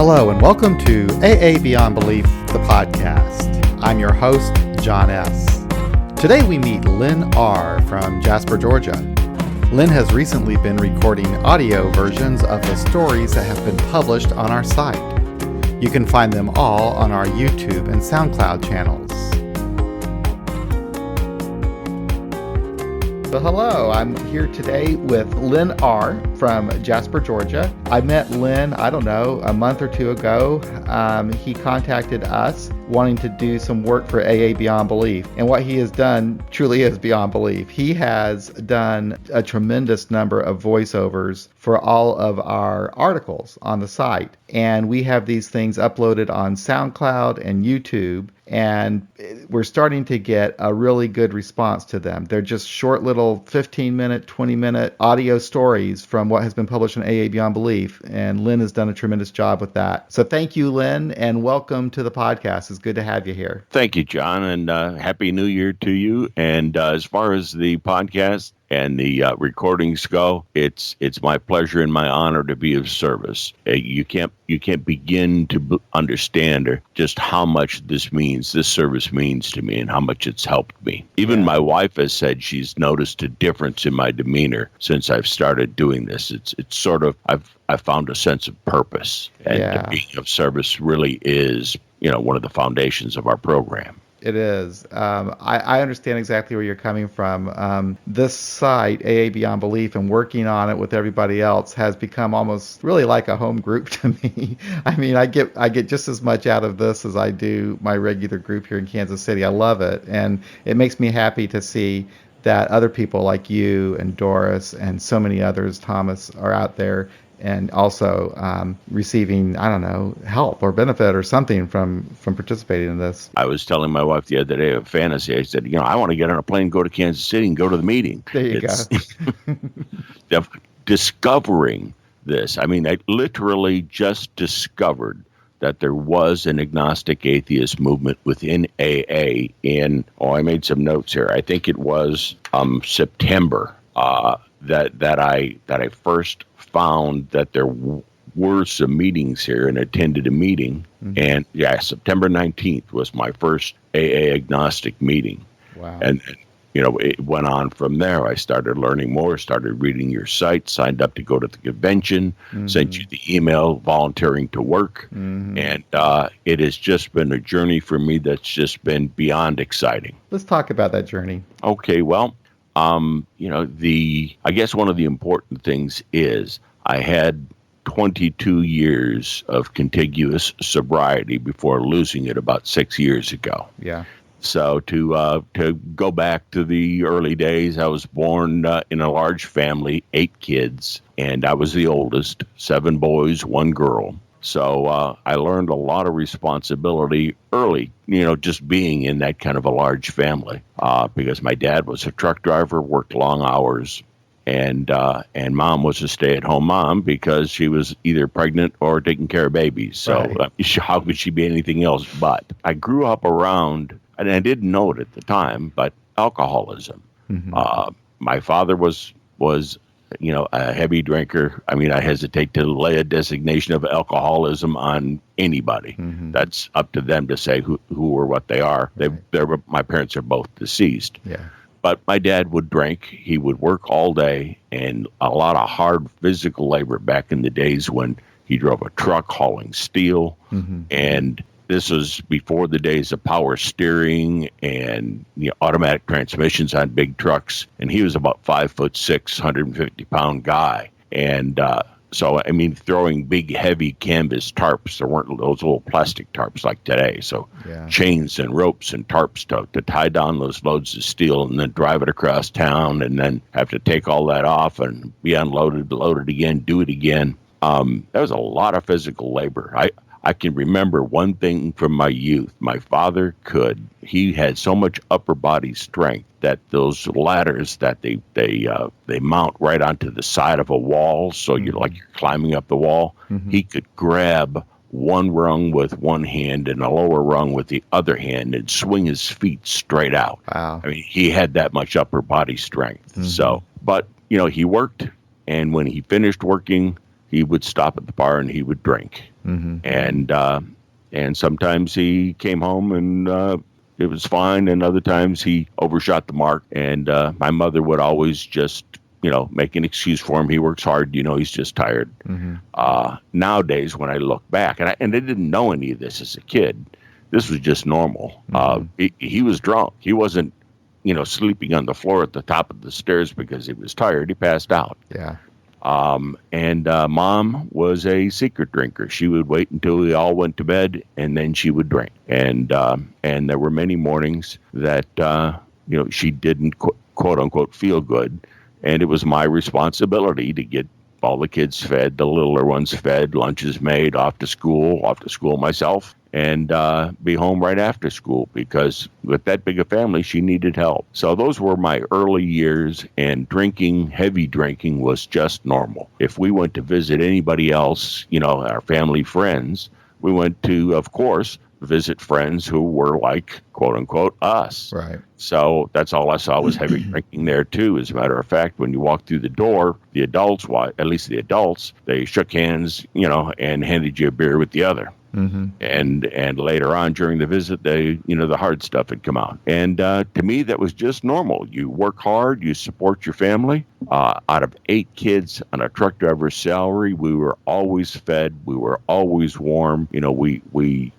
Hello and welcome to AA Beyond Belief, the podcast. I'm your host, John S. Today we meet Len R. from Jasper, Georgia. Len has recently been recording audio versions of the stories that have been published on our site. You can find them all on our YouTube and SoundCloud channels. So hello, I'm here today with Len R. from Jasper, Georgia. I met Len, a month or two ago. He contacted us wanting to do some work for AA Beyond Belief. And what he has done truly is beyond belief. He has done a tremendous number of voiceovers for all of our articles on the site. And we have these things uploaded on SoundCloud and YouTube. And we're starting to get a really good response to them. They're just short little 15-minute, 20-minute audio stories from what has been published in AA Beyond Belief. And Len has done a tremendous job with that. So thank you, Len, and welcome to the podcast. It's good to have you here. Thank you, John, and Happy New Year to you. And as far as the podcast and the recordings go, it's my pleasure and my honor to be of service. You can't begin to understand just how much this service means to me, and how much it's helped me. Even my wife has said she's noticed a difference in my demeanor since I've started doing this. It's sort of I've found a sense of purpose, and being of service really is one of the foundations of our program. It is. I understand exactly where you're coming from. This site, AA Beyond Belief, and working on it with everybody else has become almost really like a home group to me. I mean, I get just as much out of this as I do my regular group here in Kansas City. I love it, and it makes me happy to see that other people like you and Doris and so many others, Thomas, are out there and also receiving, help or benefit or something from participating in this. I was telling my wife the other day of fantasy. I said, I want to get on a plane, go to Kansas City, and go to the meeting. There you go. Discovering this. I mean, I literally just discovered that there was an agnostic atheist movement within AA I made some notes here. I think it was September that I first found that there were some meetings here and attended a meeting. Mm-hmm. And September 19th was my first AA agnostic meeting. Wow. And it went on from there. I started learning more, started reading your site, signed up to go to the convention, mm-hmm. sent you the email volunteering to work. Mm-hmm. And it has just been a journey for me that's just been beyond exciting. Let's talk about that journey. Okay, well, I guess one of the important things is I had 22 years of contiguous sobriety before losing it about 6 years ago. Yeah. So to go back to the early days, I was born in a large family, 8 kids, and I was the oldest, 7 boys, 1 girl. So I learned a lot of responsibility early, just being in that kind of a large family, because my dad was a truck driver, worked long hours, and mom was a stay-at-home mom because she was either pregnant or taking care of babies. So how could she be anything else? But I grew up around, and I didn't know it at the time, but alcoholism. Mm-hmm. My father was a heavy drinker. I mean, I hesitate to lay a designation of alcoholism on anybody. Mm-hmm. That's up to them to say who or what they are. My parents are both deceased. Yeah. But my dad would drink. He would work all day, and a lot of hard physical labor back in the days when he drove a truck hauling steel. Mm-hmm. And this was before the days of power steering and automatic transmissions on big trucks. And he was about 5'6", 150-pound guy. And so, I mean, throwing big, heavy canvas tarps. There weren't those little plastic tarps like today. So chains and ropes and tarps to tie down those loads of steel and then drive it across town and then have to take all that off and be unloaded, load it again, do it again. That was a lot of physical labor. I can remember one thing from my youth. My father he had so much upper body strength that those ladders that they mount right onto the side of a wall, so you're climbing up the wall. Mm-hmm. He could grab one rung with one hand and a lower rung with the other hand and swing his feet straight out. Wow. I mean, he had that much upper body strength. Mm-hmm. So, but he worked, and when he finished working, he would stop at the bar and he would drink. Mm-hmm. And sometimes he came home and it was fine, and other times he overshot the mark. And my mother would always just, make an excuse for him. He works hard, he's just tired. Mm-hmm. Nowadays, when I look back, and I didn't know any of this as a kid, this was just normal. Mm-hmm. He was drunk. He wasn't, sleeping on the floor at the top of the stairs because he was tired. He passed out. Yeah. And Mom was a secret drinker. She would wait until we all went to bed, and then she would drink. And there were many mornings that she didn't quote unquote feel good, and it was my responsibility to get all the kids fed, the littler ones fed, lunches made, off to school myself, and be home right after school, because with that big a family, she needed help. So those were my early years, and heavy drinking was just normal. If we went to visit anybody else, our family friends, we went to, of course, visit friends who were like, quote unquote, us. Right. So that's all I saw was heavy drinking there too. As a matter of fact, when you walked through the door, the adults, at least the adults, they shook hands, and handed you a beer with the other. Mm-hmm. And later on during the visit, the hard stuff had come out. And to me, that was just normal. You work hard, you support your family. Out of 8 kids on a truck driver's salary, we were always fed. We were always warm. We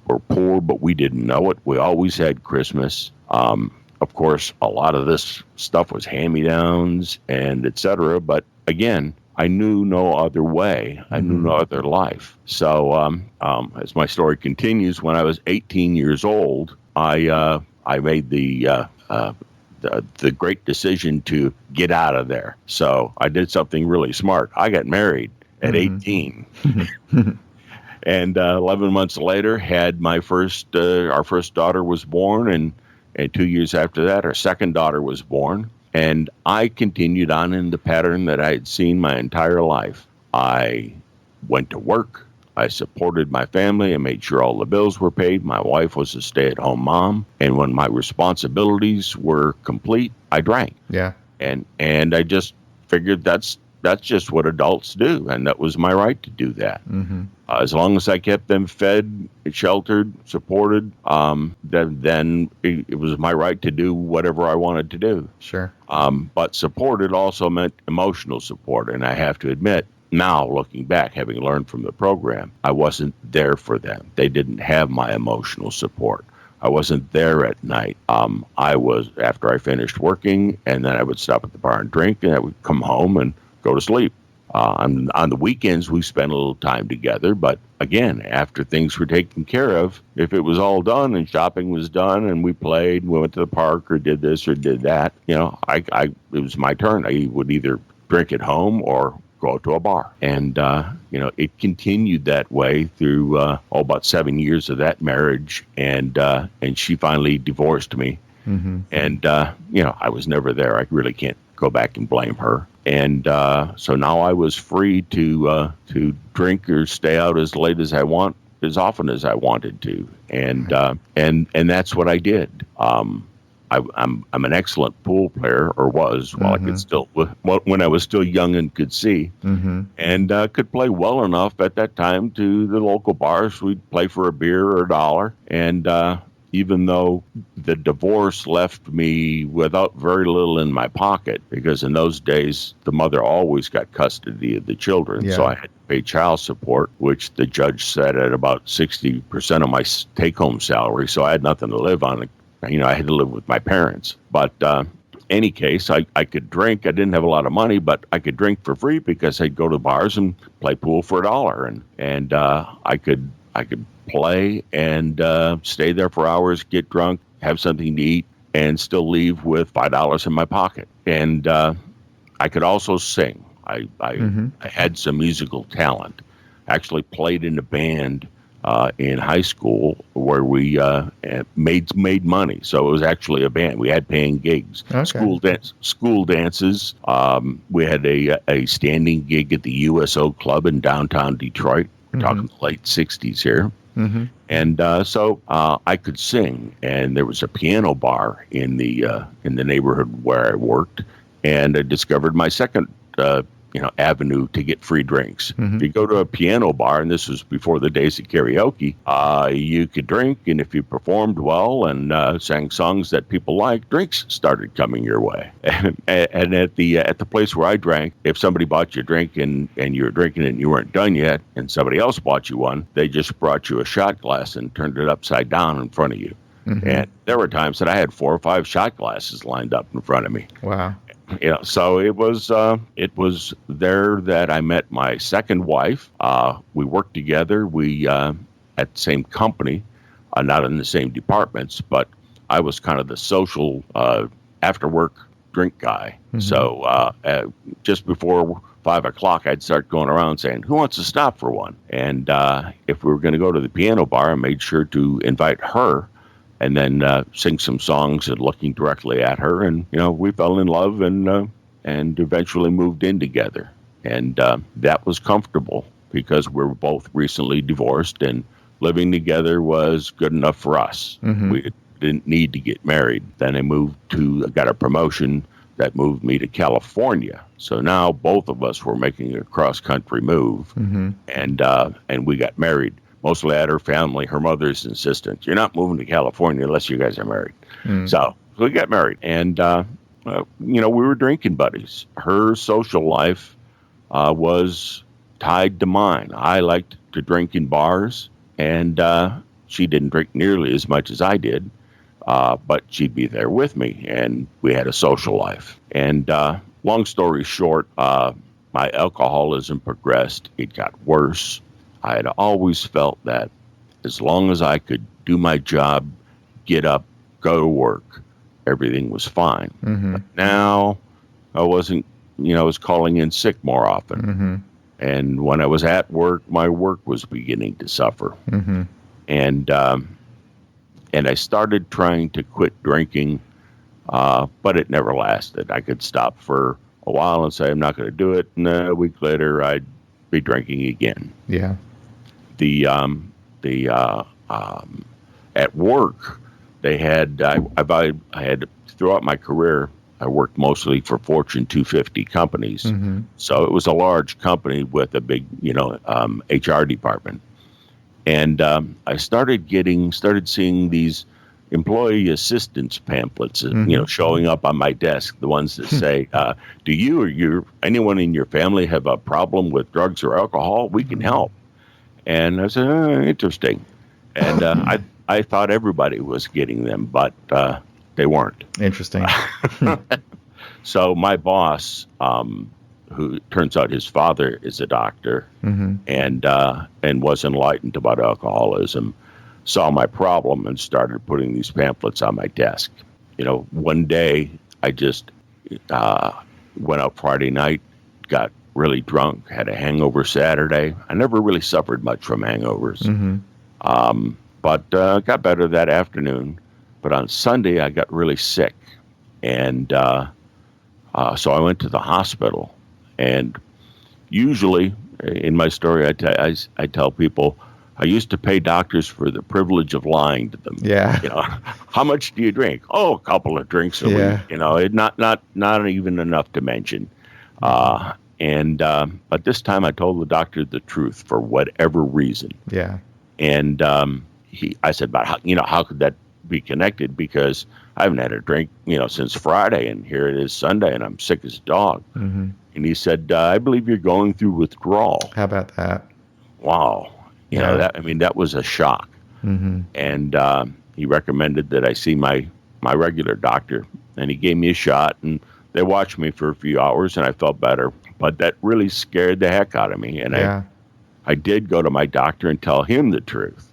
were poor, but we didn't know it. We always had Christmas. Of course, a lot of this stuff was hand-me-downs and et cetera. But again, I knew no other way. I knew no other life. So as my story continues, when I was 18 years old, I made the great decision to get out of there. So I did something really smart. I got married at 18. And 11 months later, had my our first daughter was born, and 2 years after that, our second daughter was born. And I continued on in the pattern that I had seen my entire life. I went to work. I supported my family. I made sure all the bills were paid. My wife was a stay-at-home mom. And when my responsibilities were complete, I drank. Yeah. And I just figured that's just what adults do, and that was my right to do that. Mm-hmm. As long as I kept them fed, sheltered, supported, then it was my right to do whatever I wanted to do. Sure. But supported also meant emotional support, and I have to admit, now looking back, having learned from the program, I wasn't there for them. They didn't have my emotional support. I wasn't there at night. I was, after I finished working, and then I would stop at the bar and drink, and I would come home and go to sleep. On the weekends, we spent a little time together. But again, after things were taken care of, if it was all done and shopping was done and we played, we went to the park or did this or did that, it was my turn. I would either drink at home or go to a bar. And, it continued that way through about 7 years of that marriage. And she finally divorced me. Mm-hmm. And, I was never there. I really can't go back and blame her. And so now I was free to drink or stay out as late as I want, as often as I wanted to, and that's what I did. I'm an excellent pool player, or was, while I could still, when I was still young and could see, and could play well enough at that time to the local bars. We'd play for a beer or $1, and even though the divorce left me without very little in my pocket, because in those days, the mother always got custody of the children. Yeah. So I had to pay child support, which the judge set at about 60% of my take-home salary. So I had nothing to live on. I had to live with my parents. But any case, I could drink. I didn't have a lot of money, but I could drink for free because I'd go to bars and play pool for $1. And I could play and stay there for hours, get drunk, have something to eat, and still leave with $5 in my pocket. And I could also sing. I had some musical talent. Actually played in a band in high school where we made money. So it was actually a band. We had paying gigs. Okay. School dances. We had a standing gig at the USO Club in downtown Detroit. We're talking the late 60s here. Mm-hmm. And so I could sing, and there was a piano bar in the neighborhood where I worked, and I discovered my second avenue to get free drinks. If you go to a piano bar, and this was before the days of karaoke, you could drink, and if you performed well and sang songs that people liked, drinks started coming your way. And at the place where I drank, if somebody bought you a drink and you were drinking it and you weren't done yet, and somebody else bought you one, they just brought you a shot glass and turned it upside down in front of you. And there were times that I had 4 or 5 shot glasses lined up in front of me. Wow. So it was there that I met my second wife. We worked together. We at the same company, not in the same departments, but I was kind of the social after work drink guy. So just before 5 o'clock, I'd start going around saying, "Who wants to stop for one?" And if we were going to go to the piano bar, I made sure to invite her. And then sing some songs and looking directly at her, and we fell in love and eventually moved in together, and that was comfortable because we were both recently divorced, and living together was good enough for us. We didn't need to get married. Then I got a promotion that moved me to California. So now both of us were making a cross country move, and we got married. Mostly at her family. Her mother's insistent, "You're not moving to California unless you guys are married." So we got married, and we were drinking buddies. Her social life was tied to mine. I liked to drink in bars, and she didn't drink nearly as much as I did, but she'd be there with me, and we had a social life. And long story short, my alcoholism progressed. It got worse. I had always felt that as long as I could do my job, get up, go to work, everything was fine. But now I wasn't, I was calling in sick more often. And when I was at work, my work was beginning to suffer. And I started trying to quit drinking, but it never lasted. I could stop for a while and say, I'm not going to do it. And a week later, I'd be drinking again. Yeah. At work, they had, I had, throughout my career, I worked mostly for Fortune 250 companies. So it was a large company with a big, HR department. And I started seeing these employee assistance pamphlets, showing up on my desk, the ones that say, do you or anyone in your family have a problem with drugs or alcohol? We can help. And I said, interesting. And I thought everybody was getting them, but they weren't. Interesting. So my boss, who turns out his father is a doctor and was enlightened about alcoholism, saw my problem and started putting these pamphlets on my desk. One day I just went out Friday night, got really drunk, had a hangover Saturday. I never really suffered much from hangovers, but got better that afternoon. But on Sunday, I got really sick, and so I went to the hospital. And usually, in my story, I tell people, I used to pay doctors for the privilege of lying to them. Yeah. How much do you drink? Oh, a couple of drinks a week. Not even enough to mention. But this time I told the doctor the truth for whatever reason. Yeah. And I said, but how could that be connected? Because I haven't had a drink, since Friday, and here it is Sunday, and I'm sick as a dog. And he said, I believe you're going through withdrawal. How about that? Wow. That was a shock. And he recommended that I see my regular doctor, and he gave me a shot, and they watched me for a few hours, and I felt better. But that really scared the heck out of me. And I did go to my doctor and tell him the truth.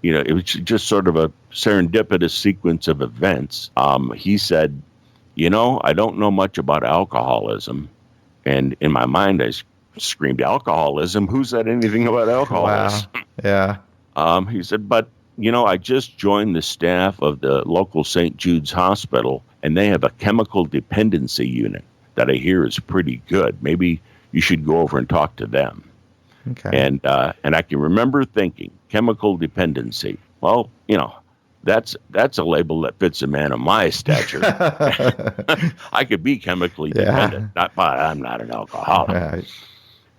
It was just sort of a serendipitous sequence of events. He said, I don't know much about alcoholism. And in my mind, I screamed, alcoholism? Who said anything about alcoholism? Wow. Yeah. He said, but, I just joined the staff of the local St. Jude's Hospital, and they have a chemical dependency unit that I hear is pretty good. Maybe you should go over and talk to them. Okay. And I can remember thinking, chemical dependency. Well, that's a label that fits a man of my stature. I could be chemically dependent, but I'm not an alcoholic. Right.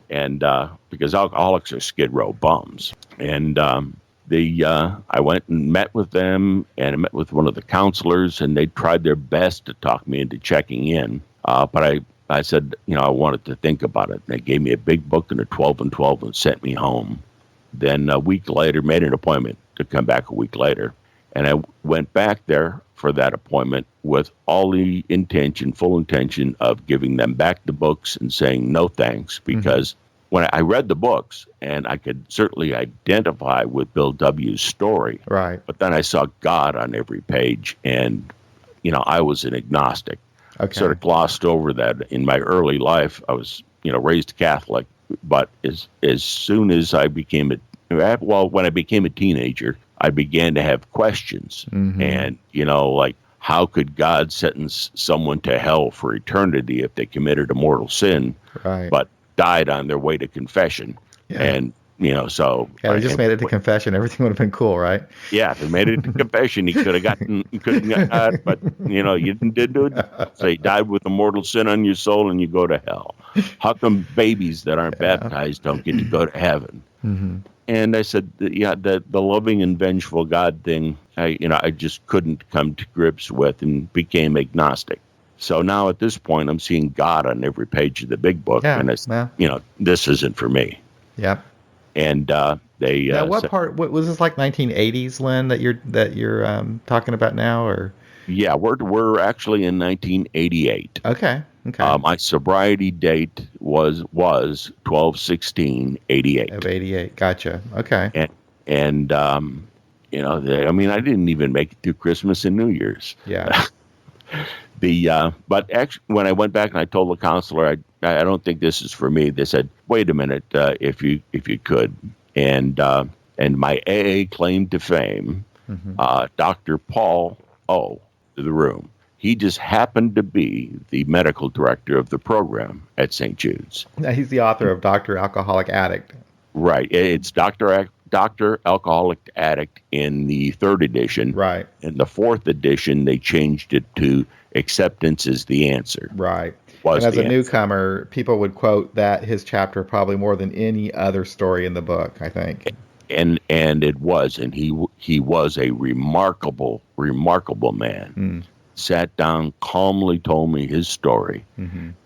And because alcoholics are skid row bums. And I went and met with them, and I met with one of the counselors, and they tried their best to talk me into checking in. But I said, I wanted to think about it. And they gave me a big book and a 12 and 12 and sent me home. Then a week later, made an appointment to come back a week later. And I went back there for that appointment with all the full intention of giving them back the books and saying no thanks, because when I read the books, and I could certainly identify with Bill W.'s story, right? But then I saw God on every page, and I was an agnostic. Okay. Sort of glossed over that in my early life. I was raised Catholic, but as soon as I became when I became a teenager, I began to have questions, and like, how could God sentence someone to hell for eternity if they committed a mortal sin, right, but died on their way to confession? Yeah. And so they just made it to confession. Everything would have been cool, right? Yeah, if he made it to confession, he could have gotten, but you didn't do it. So he died with a mortal sin on your soul, and you go to hell. How come babies that aren't baptized don't get to go to heaven? And I said, the loving and vengeful God thing, I just couldn't come to grips with, and became agnostic. So now at this point, I'm seeing God on every page of the big book, and I said, this isn't for me. Yeah. And they. Now, what was this, like 1980s, Len, that you're talking about now, or? Yeah, we're actually in 1988. Okay. My sobriety date was 12/16/88. Of 88. Gotcha. Okay. And I didn't even make it through Christmas and New Year's. Yeah. But actually, when I went back and I told the counselor, I don't think this is for me. They said, wait a minute, if you could. And my AA claim to fame, Dr. Paul O. to the room. He just happened to be the medical director of the program at St. Jude's. Now, he's the author of Dr. Alcoholic Addict. Right. It's Dr. Alcoholic Addict in the 3rd edition. Right. In the 4th edition, they changed it to Acceptance is the Answer. Right. And as a newcomer, people would quote his chapter probably more than any other story in the book, I think. And it was, and he was a remarkable man. Sat down, calmly told me his story.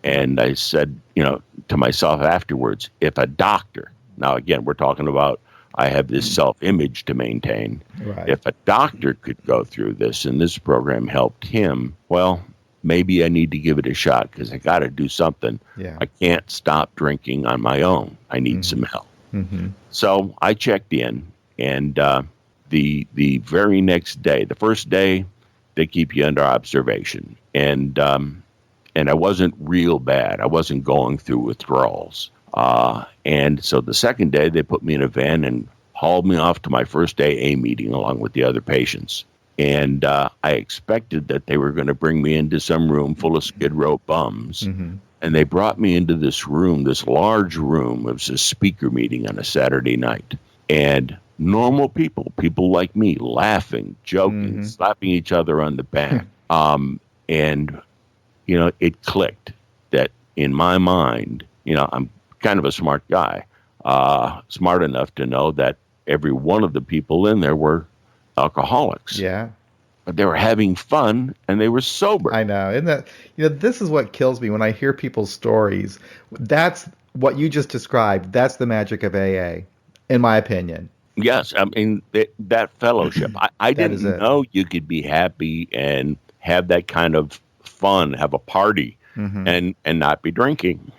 And I said, to myself afterwards, if a doctor, now again, we're talking about, I have this self-image to maintain. Right. If a doctor could go through this, and this program helped him, well, maybe I need to give it a shot, because I got to do something. Yeah. I can't stop drinking on my own. I need some help. So I checked in, and the very next day, the first day, they keep you under observation, and I wasn't real bad. I wasn't going through withdrawals, and so the second day they put me in a van and hauled me off to my first AA meeting along with the other patients. And I expected that they were going to bring me into some room full of Skid Row bums. And they brought me into this room, this large room. It was a speaker meeting on a Saturday night. And normal people like me, laughing, joking, slapping each other on the back. And, it clicked that in my mind, I'm kind of a smart guy, smart enough to know that every one of the people in there were alcoholics. Yeah. But they were having fun, and they were sober. I know. Isn't that, this is what kills me when I hear people's stories. That's what you just described. That's the magic of AA, in my opinion. Yes. I mean, that fellowship. I didn't know you could be happy and have that kind of fun, have a party, and not be drinking.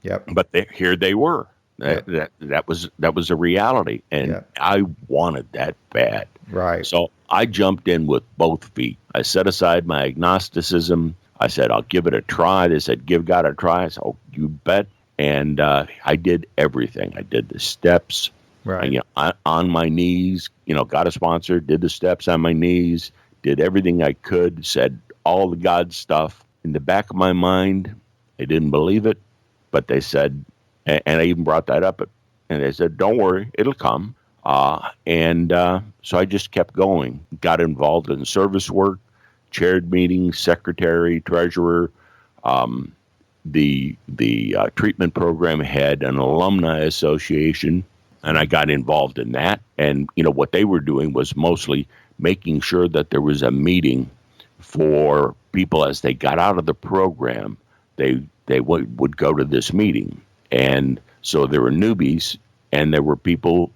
Yep. But here they were. Yep. That was a reality, and I wanted that bad. Right. So I jumped in with both feet. I set aside my agnosticism. I said, I'll give it a try. They said, give God a try. I said, oh, you bet. And I did everything. I did the steps. Right. On my knees, got a sponsor, did the steps on my knees, did everything I could, said all the God stuff. In the back of my mind, they didn't believe it, but they said, and I even brought that up, and they said, don't worry, it'll come. So I just kept going, got involved in service work, chaired meetings, secretary, treasurer. The treatment program had an alumni association, and I got involved in that. And, what they were doing was mostly making sure that there was a meeting for people as they got out of the program. They would go to this meeting. And so there were newbies, and there were people.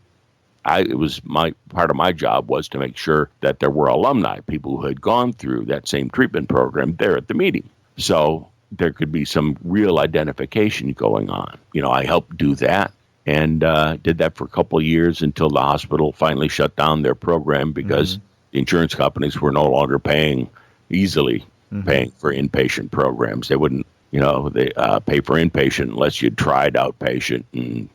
It was my part of my job was to make sure that there were alumni, people who had gone through that same treatment program there at the meeting. So there could be some real identification going on. I helped do that and did that for a couple of years until the hospital finally shut down their program because the insurance companies were no longer paying for inpatient programs. They wouldn't, they pay for inpatient unless you tried outpatient and,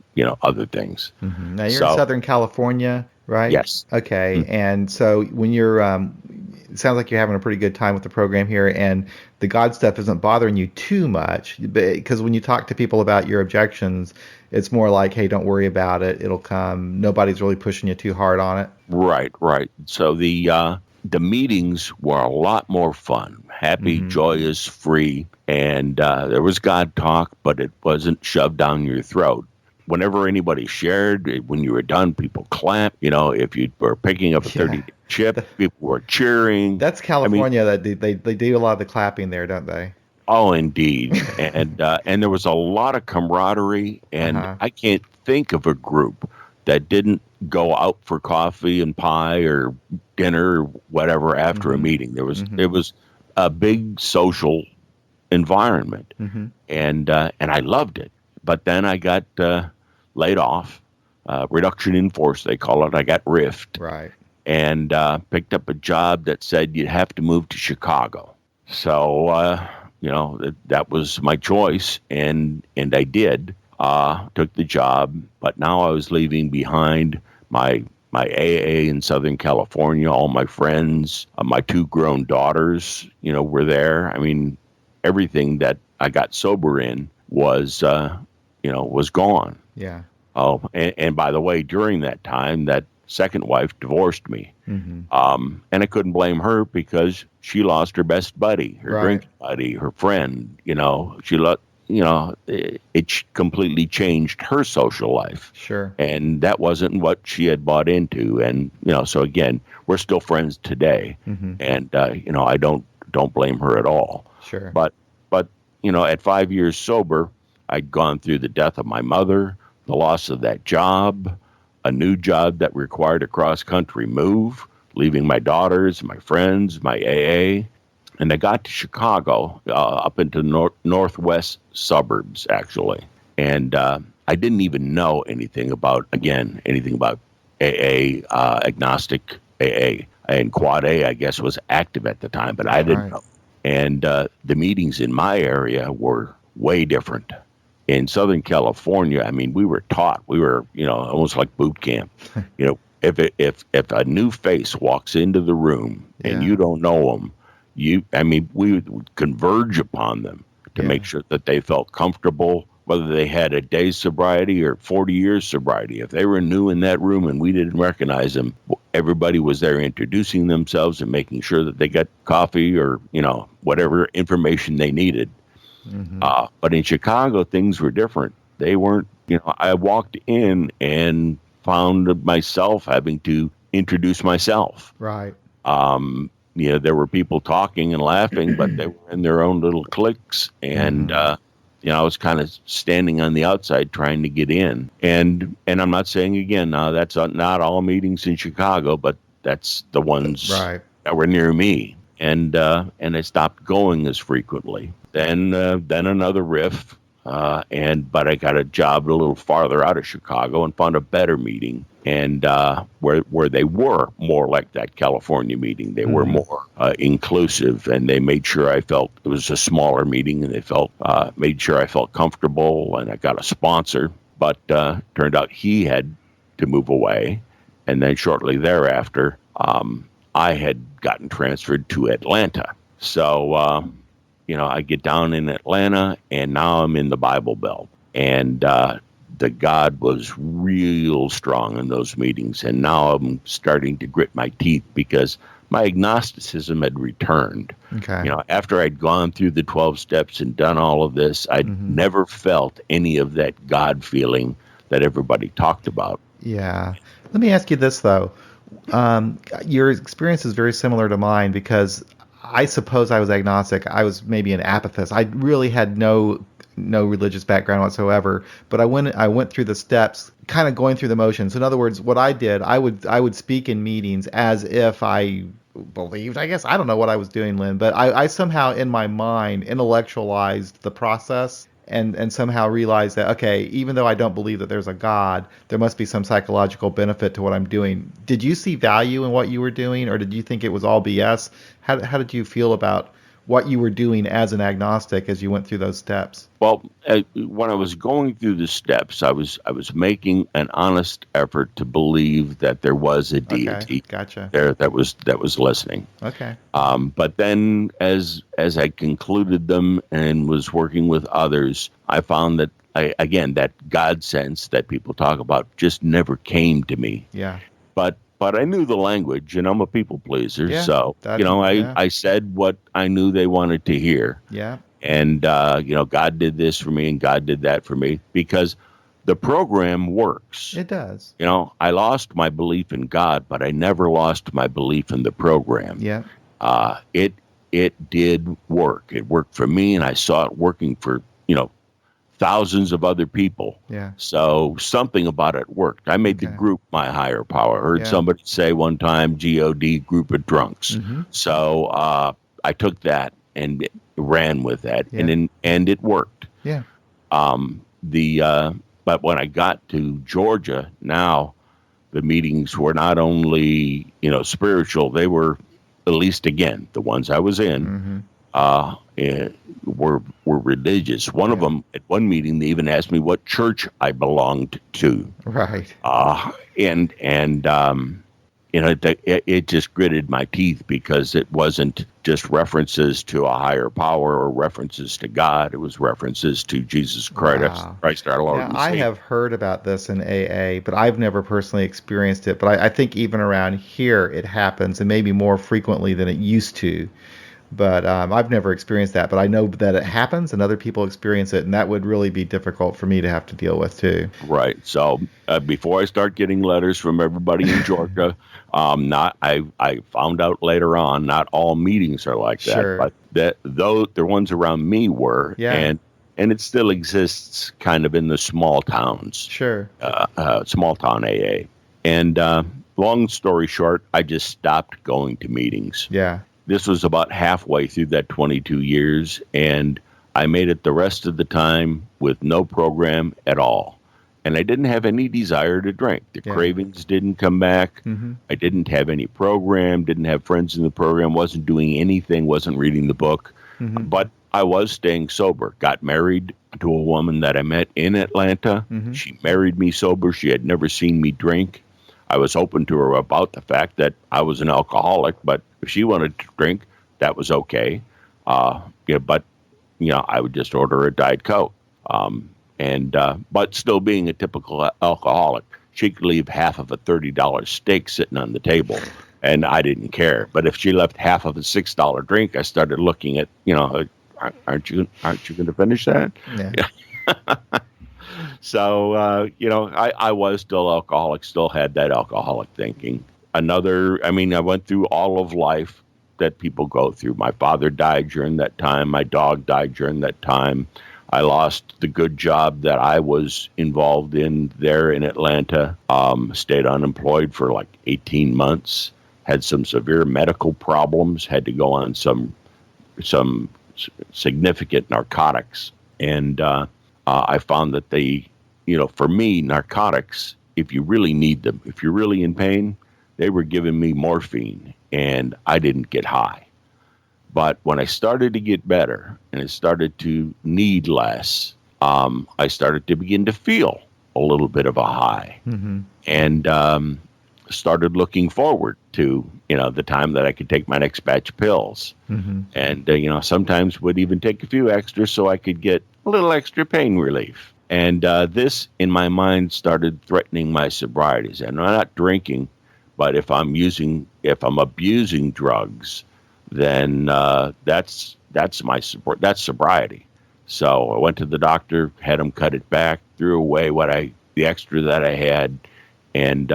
other things. Now you're in Southern California, right? Yes. Okay. And so when you're, it sounds like you're having a pretty good time with the program here, and the God stuff isn't bothering you too much, because when you talk to people about your objections, it's more like, hey, don't worry about it. It'll come. Nobody's really pushing you too hard on it. Right. So the meetings were a lot more fun, happy, joyous, free, and there was God talk, but it wasn't shoved down your throat. Whenever anybody shared, when you were done, people clapped. If you were picking up a 30 chip, people were cheering. That's California. That they do a lot of the clapping there, don't they? Oh, indeed. And there was a lot of camaraderie, and I can't think of a group that didn't go out for coffee and pie or dinner or whatever after a meeting. It was a big social environment, and I loved it. But then I got laid off, reduction in force, they call it. I got riffed. Right. And picked up a job that said you'd have to move to Chicago. So, that was my choice, and I did. Took the job, but now I was leaving behind my AA in Southern California. All my friends, my 2 grown daughters, were there. I mean, everything that I got sober in was gone. Yeah. Oh, and by the way, during that time, that second wife divorced me. And I couldn't blame her because she lost her best buddy, her drinking buddy, her friend. It completely changed her social life. Sure. And that wasn't what she had bought into. And, so again, we're still friends today. And, I don't blame her at all. Sure. But, at 5 years sober, I'd gone through the death of my mother, the loss of that job, a new job that required a cross-country move, leaving my daughters, my friends, my AA. And I got to Chicago, up into northwest suburbs, actually. And I didn't even know anything about AA, agnostic AA. And Quad A, I guess, was active at the time, but I didn't know. And the meetings in my area were way different. In Southern California, I mean, we were taught, almost like boot camp. If a new face walks into the room and you don't know them, we would converge upon them to make sure that they felt comfortable, whether they had a day's sobriety or 40 years sobriety. If they were new in that room and we didn't recognize them, everybody was there introducing themselves and making sure that they got coffee or, whatever information they needed. But in Chicago, things were different. They weren't, I walked in and found myself having to introduce myself. Right. There were people talking and laughing, but they were in their own little cliques. And, I was kind of standing on the outside trying to get in. And I'm not saying again, now that's not all meetings in Chicago, but that's the ones that were near me. And I stopped going as frequently. Then another riff, but I got a job a little farther out of Chicago and found a better meeting, and where they were more like that California meeting. They were more inclusive, and they made sure I felt it was a smaller meeting, and they made sure I felt comfortable. And I got a sponsor, but turned out he had to move away, and then shortly thereafter, I had gotten transferred to Atlanta. So. I get down in Atlanta, and now I'm in the Bible Belt. And the God was real strong in those meetings. And now I'm starting to grit my teeth because my agnosticism had returned. Okay. After I'd gone through the 12 steps and done all of this, I'd never felt any of that God feeling that everybody talked about. Yeah. Let me ask you this, though. Your experience is very similar to mine because I suppose I was agnostic. I was maybe an apathist. I really had no religious background whatsoever, but I went through the steps, kind of going through the motions. In other words, what I did, I would speak in meetings as if I believed. I guess I don't know what I was doing, Lynn, but I somehow in my mind intellectualized the process and somehow realized that, okay, even though I don't believe that there's a God, there must be some psychological benefit to what I'm doing. Did you see value in what you were doing, or did you think it was all BS? How did you feel about what you were doing as an agnostic as you went through those steps? Well, when I was going through the steps, I was making an honest effort to believe that there was a deity Gotcha. there that was listening. Okay. But then, as I concluded them and was working with others, I found that that God sense that people talk about just never came to me. Yeah. But I knew the language, and I'm a people pleaser, Yeah, so I said what I knew they wanted to hear. Yeah. And, God did this for me and God did that for me because the program works. It does. I lost my belief in God, but I never lost my belief in the program. Yeah. It did work. It worked for me, and I saw it working for, thousands of other people. Yeah. So something about it worked. I made the group my higher power. I heard somebody say one time, GOD, group of drunks. So I took that and ran with that, and it worked. Yeah. But when I got to Georgia, now the meetings were not only spiritual; they were, at least again, the ones I was in, were religious. One of them at one meeting, they even asked me what church I belonged to. Right. It just gritted my teeth because it wasn't just references to a higher power or references to God. It was references to Jesus Christ, Wow. Christ our Lord and I Savior. have heard about this in AA, but I've never personally experienced it. But I think even around here it happens, and maybe more frequently than it used to. But I've never experienced that. But I know that it happens, and other people experience it, and that would really be difficult for me to have to deal with too. Right. So before I start getting letters from everybody in Georgia, I found out later on, not all meetings are like that. Sure. But the ones around me were, Yeah. and it still exists kind of in the small towns. Sure. Small town AA. And long story short, I just stopped going to meetings. Yeah. This was about halfway through that 22 years, and I made it the rest of the time with no program at all. And I didn't have any desire to drink. The cravings didn't come back. I didn't have any program, didn't have friends in the program, wasn't doing anything, wasn't reading the book. But I was staying sober. Got married to a woman that I met in Atlanta. She married me sober. She had never seen me drink. I was open to her about the fact that I was an alcoholic, but if she wanted to drink, that was okay. But I would just order a Diet Coke. But still being a typical alcoholic, she could leave half of a $30 steak sitting on the table, and I didn't care. But if she left half of a $6 drink, I started looking at, aren't you going to finish that? Yeah. So, I was still alcoholic, still had that alcoholic thinking. I went through all of life that people go through. My father died during that time. My dog died during that time. I lost the good job that I was involved in there in Atlanta. Stayed unemployed for like 18 months. Had some severe medical problems. Had to go on some significant narcotics. And I found that for me, narcotics, if you really need them, if you're really in pain, they were giving me morphine, and I didn't get high. But when I started to get better and I started to need less, I started to begin to feel a little bit of a high, and started looking forward to the time that I could take my next batch of pills, and sometimes would even take a few extras so I could get a little extra pain relief. And this, in my mind, started threatening my sobriety. And I'm not drinking, but if I'm abusing drugs, then that's my support. That's sobriety. So I went to the doctor, had him cut it back, threw away the extra that I had, and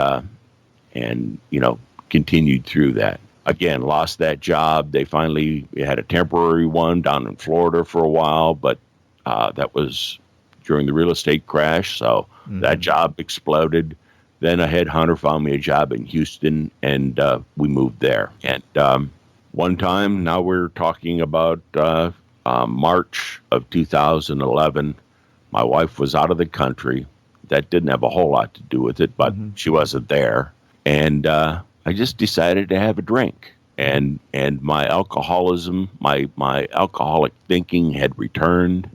continued through that. Again, lost that job. They finally had a temporary one down in Florida for a while, but that was during the real estate crash. So that job exploded. Then a headhunter found me a job in Houston, and we moved there. And one time, now we're talking about March of 2011, my wife was out of the country. That didn't have a whole lot to do with it, but she wasn't there. And I just decided to have a drink. And my alcoholism, my alcoholic thinking had returned.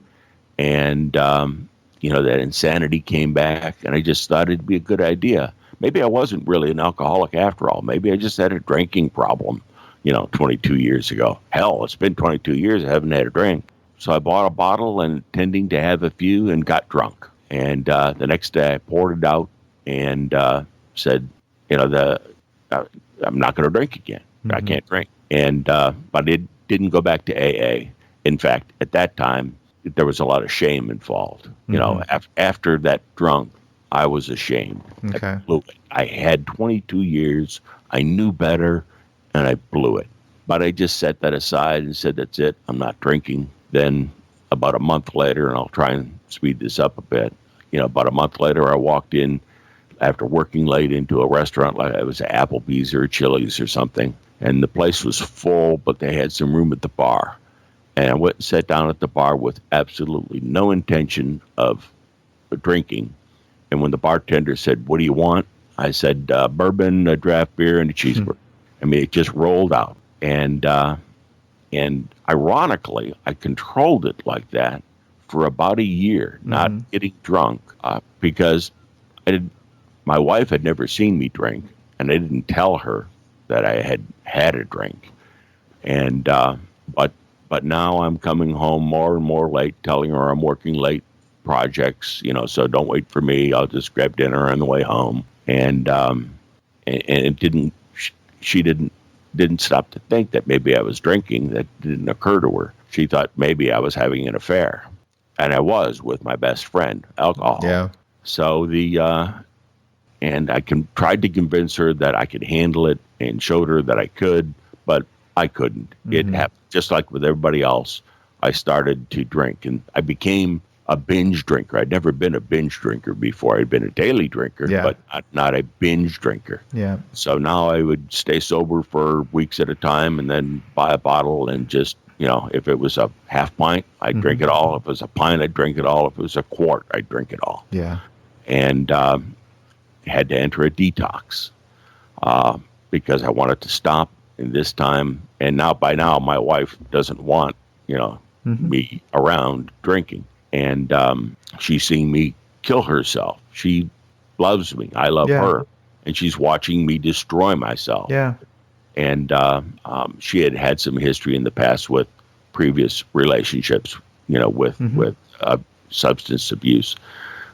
And, that insanity came back. And I just thought it'd be a good idea. Maybe I wasn't really an alcoholic after all. Maybe I just had a drinking problem, 22 years ago. Hell, it's been 22 years. I haven't had a drink. So I bought a bottle and intending to have a few and got drunk. And the next day I poured it out and said, I'm not going to drink again. I can't drink. And but it didn't go back to AA. In fact, at that time, there was a lot of shame involved. After that drunk, I was ashamed. Okay. I blew it. I had 22 years. I knew better, and I blew it. But I just set that aside and said, that's it. I'm not drinking. Then about a month later, and I'll try and speed this up a bit, about a month later, I walked in after working late into a restaurant, like it was Applebee's or Chili's or something, and the place was full, but they had some room at the bar. And I went and sat down at the bar with absolutely no intention of drinking. And when the bartender said, what do you want? I said, bourbon, a draft beer, and a cheeseburger. I mean, it just rolled out. And ironically, I controlled it like that for about a year, not getting drunk, because my wife had never seen me drink, and I didn't tell her that I had had a drink. And but now I'm coming home more and more late, telling her I'm working late projects, so don't wait for me. I'll just grab dinner on the way home. And it didn't. She didn't stop to think that maybe I was drinking. That didn't occur to her. She thought maybe I was having an affair, and I was with my best friend, alcohol. Yeah. So and I tried to convince her that I could handle it, and showed her that I could, but I couldn't. It happened just like with everybody else. I started to drink, and I became a binge drinker. I'd never been a binge drinker before. I'd been a daily drinker, but not a binge drinker. Yeah. So now I would stay sober for weeks at a time, and then buy a bottle and just, if it was a half pint, I'd drink it all. If it was a pint, I'd drink it all. If it was a quart, I'd drink it all. Yeah. And had to enter a detox because I wanted to stop. And this time, and by now, my wife doesn't want, me around drinking. And she's seeing me kill herself. She loves me. I love her. And she's watching me destroy myself. Yeah. And she had some history in the past with previous relationships, with substance abuse.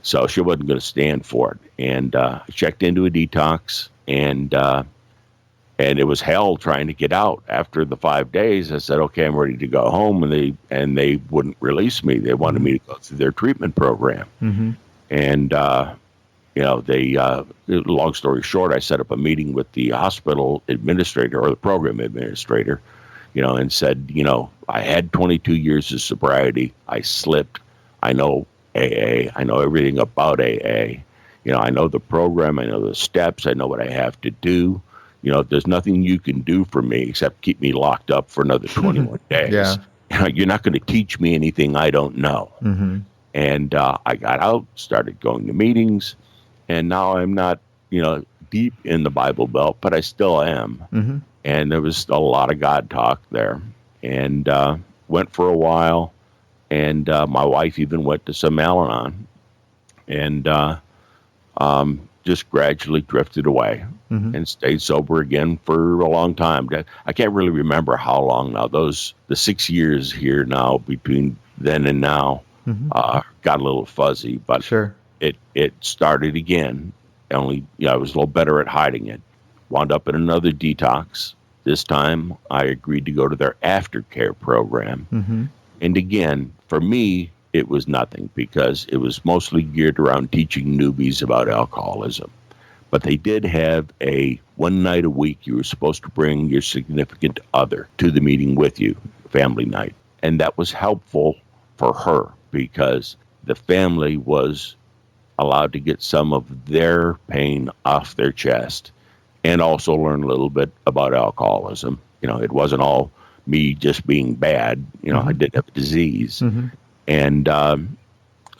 So she wasn't going to stand for it. And I checked into a detox, and it was hell trying to get out. After the 5 days, I said, okay, I'm ready to go home. And they wouldn't release me. They wanted me to go through their treatment program. And, long story short, I set up a meeting with the hospital administrator or the program administrator, and said, I had 22 years of sobriety. I slipped. I know AA. I know everything about AA. I know the program. I know the steps. I know what I have to do. There's nothing you can do for me except keep me locked up for another 21 days. You're not going to teach me anything I don't know. And I got out, started going to meetings, and now I'm not, deep in the Bible Belt, but I still am. And there was a lot of God talk there. And went for a while, and my wife even went to some Al-Anon, and just gradually drifted away and stayed sober again for a long time. I can't really remember how long now. The 6 years here now between then and now, got a little fuzzy, but Sure. it started again. Only, I was a little better at hiding it. Wound up in another detox. This time, I agreed to go to their aftercare program. And again, for me, it was nothing because it was mostly geared around teaching newbies about alcoholism. But they did have a one night a week you were supposed to bring your significant other to the meeting with you, family night. And that was helpful for her because the family was allowed to get some of their pain off their chest and also learn a little bit about alcoholism. It wasn't all me just being bad. I did have a disease. And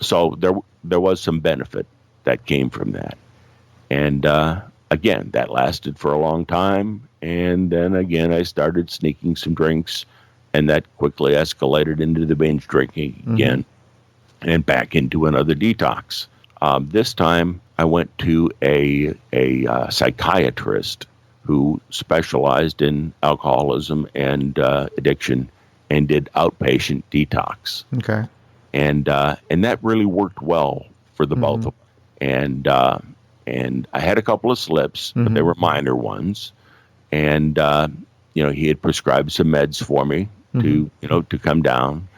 so there was some benefit that came from that. And again, that lasted for a long time. And then again, I started sneaking some drinks, and that quickly escalated into the binge drinking again and back into another detox. This time, I went to a psychiatrist who specialized in alcoholism and addiction and did outpatient detox. Okay. And that really worked well for the both of them. And I had a couple of slips, but they were minor ones. And he had prescribed some meds for me to come down.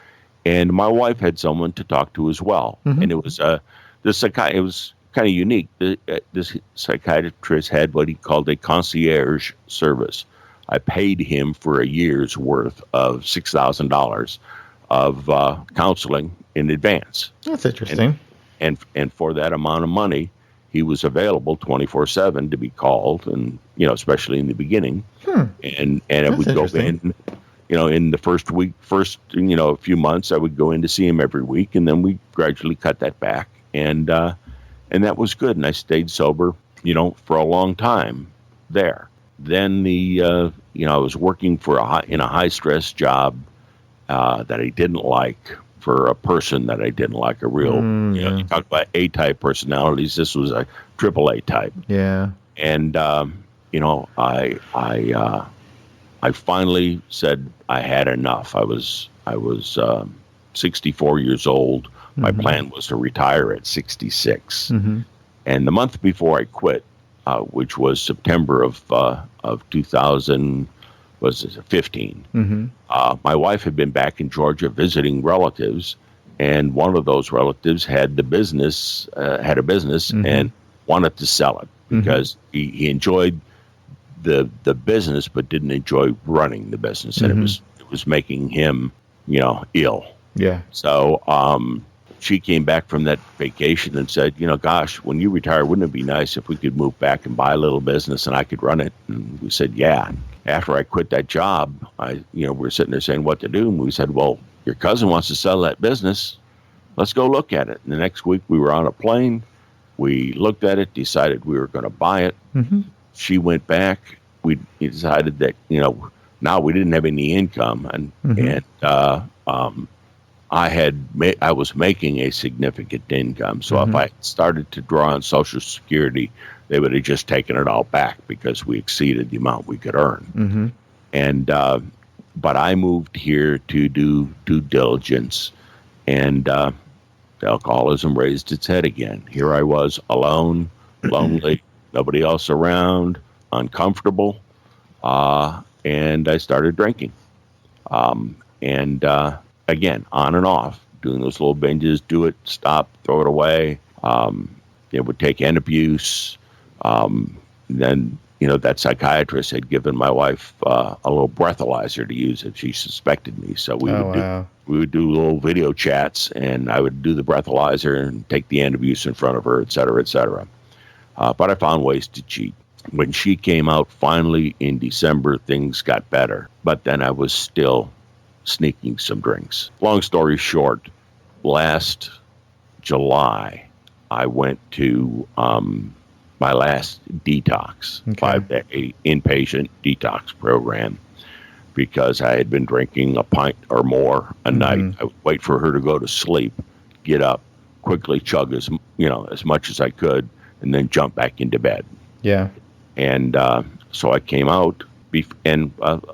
And my wife had someone to talk to as well. And it was it was kind of unique. This psychiatrist had what he called a concierge service. I paid him for a year's worth of $6,000 of counseling in advance. That's interesting. And for that amount of money, he was available 24/7 to be called, and especially in the beginning. And it would go in. In the first week, a few months, I would go in to see him every week, and then we gradually cut that back. And that was good. And I stayed sober, for a long time there. Then I was working in a high stress job that I didn't like for a person that I didn't like, a real, you talk about A-type personalities. This was a AAA type. Yeah. And, I finally said I had enough. I was 64 years old. My plan was to retire at 66. And the month before I quit, which was September of 2015, my wife had been back in Georgia visiting relatives, and one of those relatives had a business and wanted to sell it because he enjoyed the business but didn't enjoy running the business, and it was making him ill. Yeah. So she came back from that vacation and said, gosh, when you retire, wouldn't it be nice if we could move back and buy a little business and I could run it? And we said, yeah. After I quit that job, we were sitting there saying what to do. And we said, well, your cousin wants to sell that business. Let's go look at it. And the next week we were on a plane. We looked at it, decided we were going to buy it. She went back. We decided that, now we didn't have any income. And I was making a significant income. So if I started to draw on Social Security, they would have just taken it all back because we exceeded the amount we could earn. And but I moved here to do due diligence, and the alcoholism raised its head again. Here I was alone, lonely, nobody else around, uncomfortable, and I started drinking. Again, on and off, doing those little binges, do it, stop, throw it away. It would take end abuse. Then, that psychiatrist had given my wife a little breathalyzer to use if she suspected me. So we would do little video chats, and I would do the breathalyzer and take the end abuse in front of her, et cetera, et cetera. But I found ways to cheat. When she came out finally in December, things got better. But then I was still sneaking some drinks. Long story short, last July, I went to my last detox, 5-day inpatient detox program, because I had been drinking a pint or more a night. I would wait for her to go to sleep, get up, quickly chug as much as I could, and then jump back into bed. Yeah. And so I came out, and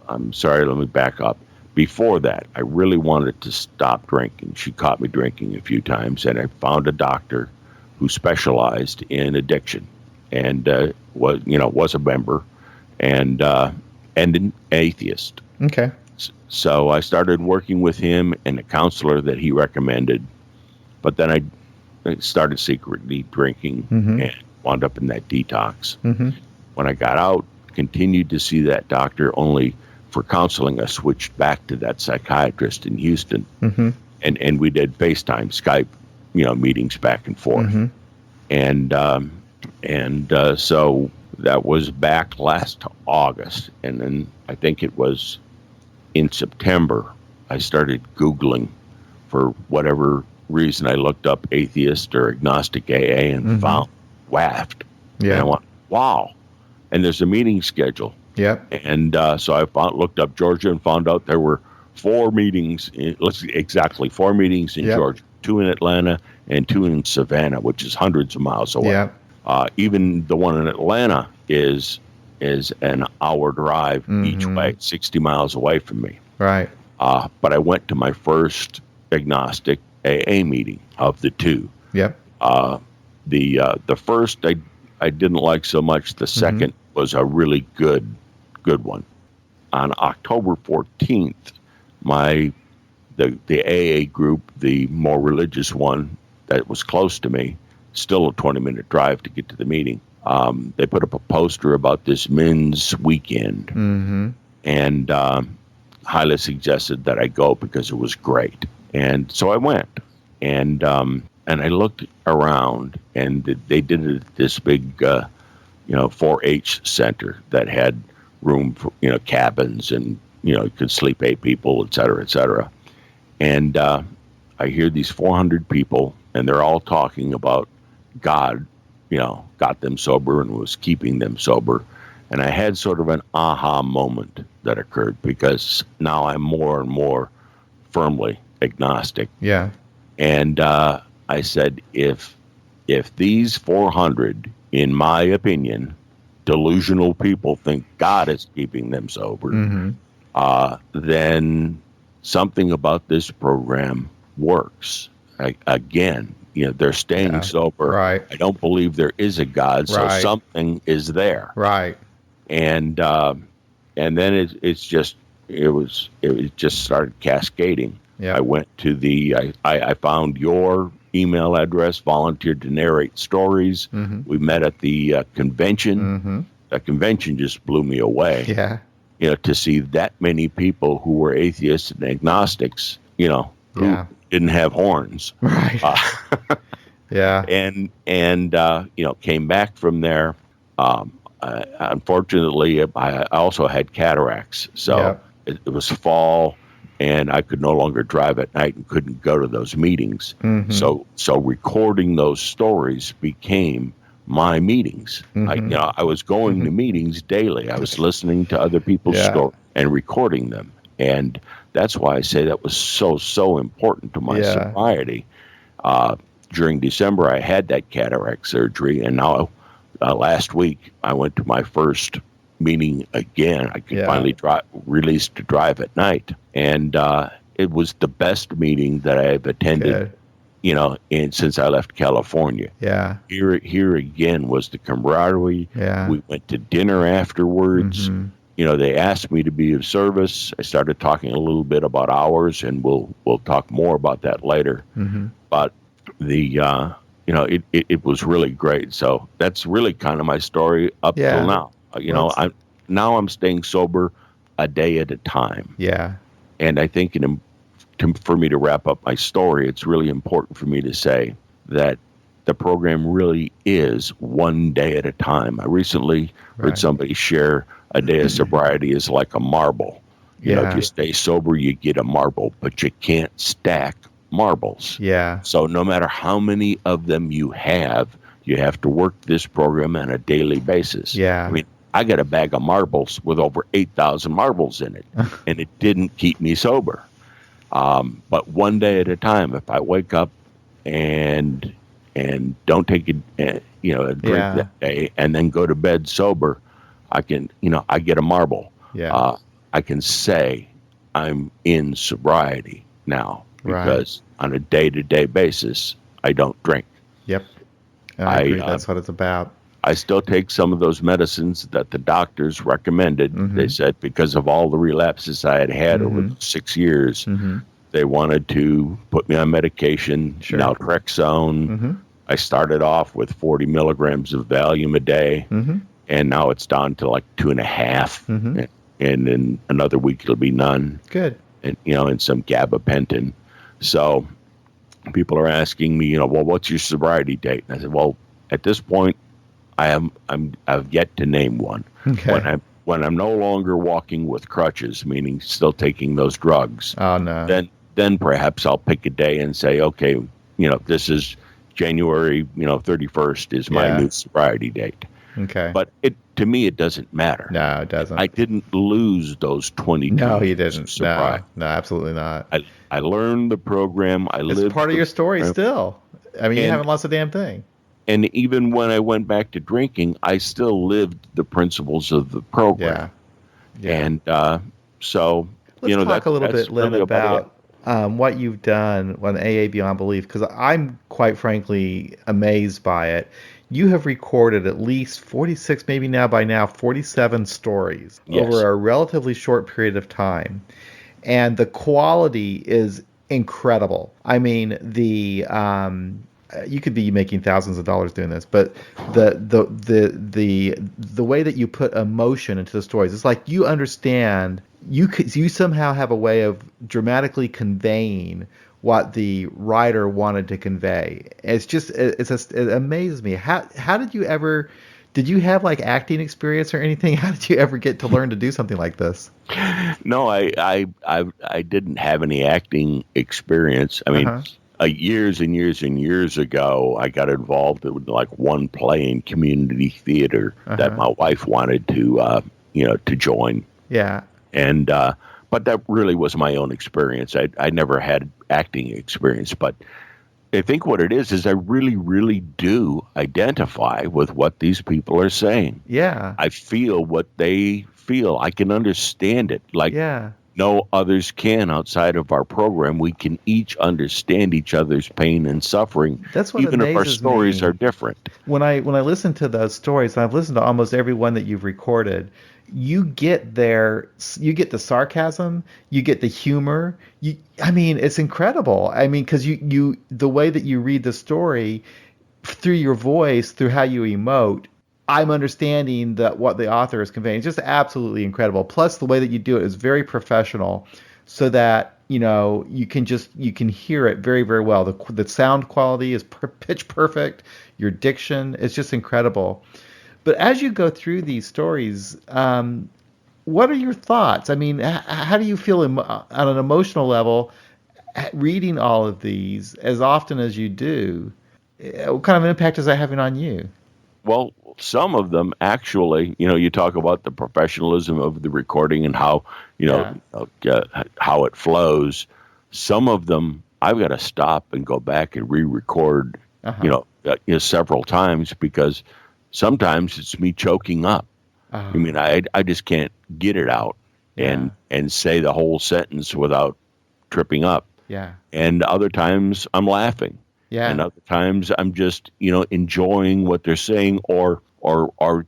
I'm sorry, let me back up. before that, I really wanted to stop drinking. She caught me drinking a few times, and I found a doctor who specialized in addiction, and was a member, and an atheist. Okay. So I started working with him and a counselor that he recommended, but then I started secretly drinking and wound up in that detox. When I got out, continued to see that doctor, only for counseling, I switched back to that psychiatrist in Houston, and we did FaceTime, Skype, meetings back and forth, and so that was back last August, and then I think it was in September I started Googling for whatever reason. I looked up atheist or agnostic AA and found WAFT, and I went, wow, and there's a meeting schedule. Yep. And so I looked up Georgia and found out there were 4 meetings, four meetings in Georgia, 2 in Atlanta and 2 in Savannah, which is hundreds of miles away. Yep. Even the one in Atlanta is an hour drive each way, 60 miles away from me. Right. But I went to my first agnostic AA meeting of the 2. Yep. The first I didn't like so much. The second was a really good one. On October 14th, the AA group, the more religious one that was close to me, still a 20-minute drive to get to the meeting, they put up a poster about this men's weekend, and highly suggested that I go because it was great. And so I went, and I looked around, and they did it at this big 4-H center that had room for, cabins, and, you could sleep 8 people, et cetera, et cetera. And I hear these 400 people, and they're all talking about God, got them sober and was keeping them sober. And I had sort of an aha moment that occurred, because now I'm more and more firmly agnostic. Yeah. And I said, if these 400, in my opinion, delusional people think God is keeping them sober, then something about this program works. Again, they're staying sober. Right. I don't believe there is a God, so Right. something is there. Right. And then it just started cascading. Yeah. I went to I found your email address, volunteered to narrate stories. We met at the convention. The convention just blew me away. Yeah. To see that many people who were atheists and agnostics, who didn't have horns. Right. Yeah. And came back from there. Unfortunately, I also had cataracts, so it was fall, and I could no longer drive at night and couldn't go to those meetings. So recording those stories became my meetings. I was going to meetings daily. I was listening to other people's stories and recording them, and that's why I say that was so important to my sobriety. During December, I had that cataract surgery, and now last week I went to my first meeting again. I could finally released to drive at night, and it was the best meeting that I've attended. Since I left California. Yeah. Here again was the camaraderie. Yeah. We went to dinner afterwards. They asked me to be of service. I started talking a little bit about hours, and we'll talk more about that later. But it was really great. So that's really kind of my story up till now. I'm staying sober a day at a time. Yeah. And I think for me to wrap up my story, it's really important for me to say that the program really is one day at a time. I recently heard somebody share a day of sobriety is like a marble. If you stay sober, you get a marble, but you can't stack marbles. Yeah. So no matter how many of them you have to work this program on a daily basis. Yeah. I mean, I got a bag of marbles with over 8,000 marbles in it, and it didn't keep me sober. But one day at a time, if I wake up and don't take a drink that day, and then go to bed sober, I can, I get a marble. Yeah. I can say I'm in sobriety now, Right. because on a day-to-day basis, I don't drink. Yep. I agree. That's what it's about. I still take some of those medicines that the doctors recommended. They said because of all the relapses I had over the 6 years, they wanted to put me on medication, Sure. naltrexone. I started off with 40 milligrams of Valium a day, and now it's down to like 2.5. And in another week, it'll be none. Good. And, and some gabapentin. So people are asking me, well, what's your sobriety date? And I said, well, at this point, I've yet to name one. Okay. When I'm no longer walking with crutches, meaning still taking those drugs. Oh no. Then perhaps I'll pick a day and say, okay, this is January, 31st is my new sobriety date. Okay. But to me, it doesn't matter. No, it doesn't. I didn't lose those 22 No, you years didn't. of sobriety. No, absolutely not. I learned the program. It's part of your story still. I mean, you haven't lost a damn thing. And even when I went back to drinking, I still lived the principles of the program. Yeah. And so, let's talk a little bit, Len, really about what you've done on AA Beyond Belief, because I'm quite frankly amazed by it. You have recorded at least 46, maybe now by now 47 stories over a relatively short period of time. And the quality is incredible. I mean, you could be making thousands of dollars doing this, but the way that you put emotion into the stories, it's like you understand. You somehow have a way of dramatically conveying what the writer wanted to convey. It amazes me. How did you ever? Did you have like acting experience or anything? How did you ever get to learn to do something like this? No, I didn't have any acting experience. I mean, years and years and years ago, I got involved with like one play in community theater that my wife wanted to join. Yeah. And but that really was my own experience. I never had acting experience, but I think what it is I really, really do identify with what these people are saying. Yeah. I feel what they feel. I can understand it like no others can outside of our program. We can each understand each other's pain and suffering, That's what even if our amazes stories me. are different. When I listen to those stories, and I've listened to almost every one that you've recorded, you get the sarcasm, you get the humor. I mean, it's incredible. I mean, because you the way that you read the story through your voice, through how you emote, I'm understanding that what the author is conveying. It's just absolutely incredible. Plus, the way that you do it is very professional, so that you can hear it very, very well. The sound quality is pitch perfect. Your diction is just incredible. But as you go through these stories, what are your thoughts? I mean, how do you feel on an emotional level reading all of these as often as you do? What kind of an impact is that having on you? Well, some of them actually, you talk about the professionalism of the recording and how, how it flows. Some of them I've got to stop and go back and re-record, several times, because sometimes it's me choking up. I mean, I just can't get it out and say the whole sentence without tripping up. Yeah. And other times I'm laughing. Yeah. And other times I'm just, enjoying what they're saying, or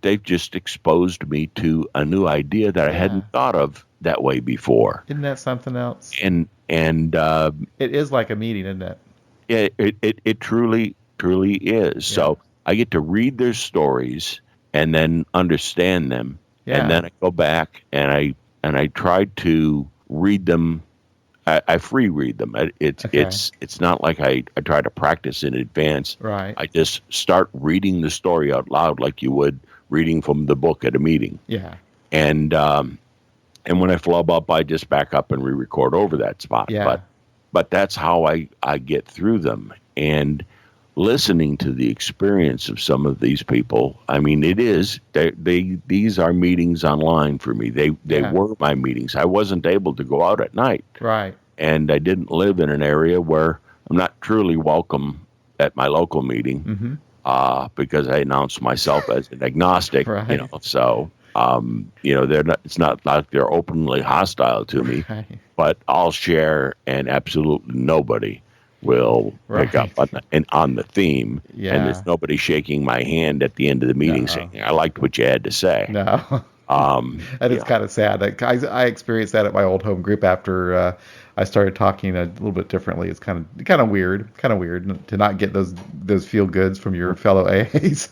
they've just exposed me to a new idea that I hadn't thought of that way before. Isn't that something else? And it is like a meeting, isn't it? It truly is. Yeah. So I get to read their stories and then understand them. Yeah. And then I go back and I try to read them. I free read them. It's not like I try to practice in advance. Right. I just start reading the story out loud like you would reading from the book at a meeting. Yeah. And when I flub up, I just back up and re-record over that spot. Yeah. But that's how I get through them. And listening to the experience of some of these people, I mean, these are meetings online for me. They were my meetings. I wasn't able to go out at night. Right. And I didn't live in an area where I'm not truly welcome at my local meeting, because I announced myself as an agnostic. Right. So they're not. It's not like they're openly hostile to me. Right. but I'll share, and absolutely nobody will pick up Right. on the theme. And Yeah. there's nobody shaking my hand at the end of the meeting No. saying, "I liked what you had to say." No. And it's Yeah, kind of sad. I experienced that at my old home group after I started talking a little bit differently. It's kind of weird to not get those feel goods from your fellow AAs.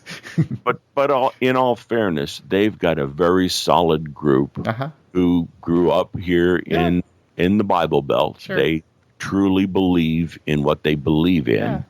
in all fairness, they've got a very solid group Uh-huh. who grew up here Yeah, in the Bible Belt. sure. They truly believe in what they believe Yeah.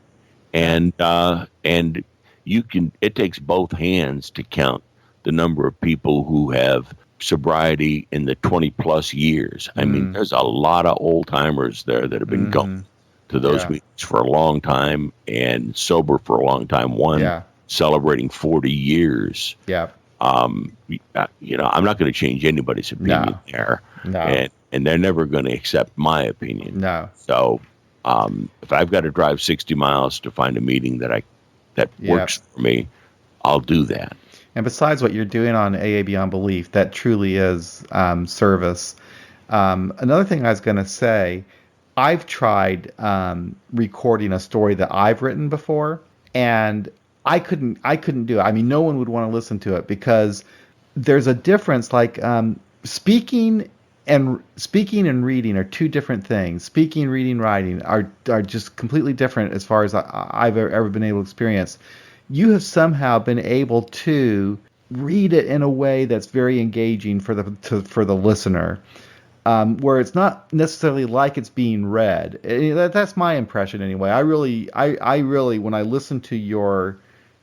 in, Yeah. and you can. It takes both hands to count the number of people who have sobriety in the 20 plus years. I mean, Mm. there's a lot of old timers there that have been going Mm-hmm. to those Yeah. meetings for a long time and sober for a long time. One Yeah. celebrating 40 years. Yeah. I'm not going to change anybody's opinion No. there, No. and they're never going to accept my opinion. No. So, if I've got to drive 60 miles to find a meeting that Yeah. works for me, I'll do that. And besides what you're doing on AA Beyond Belief, that truly is service. Another thing I was going to say, I've tried recording a story that I've written before, and I couldn't do it. I mean, no one would want to listen to it because there's a difference. Like speaking and reading are two different things. Speaking, reading, writing are just completely different as far as I've ever been able to experience. You have somehow been able to read it in a way that's very engaging for the listener, where it's not necessarily like it's being read. That's my impression anyway. I really, when I listen to your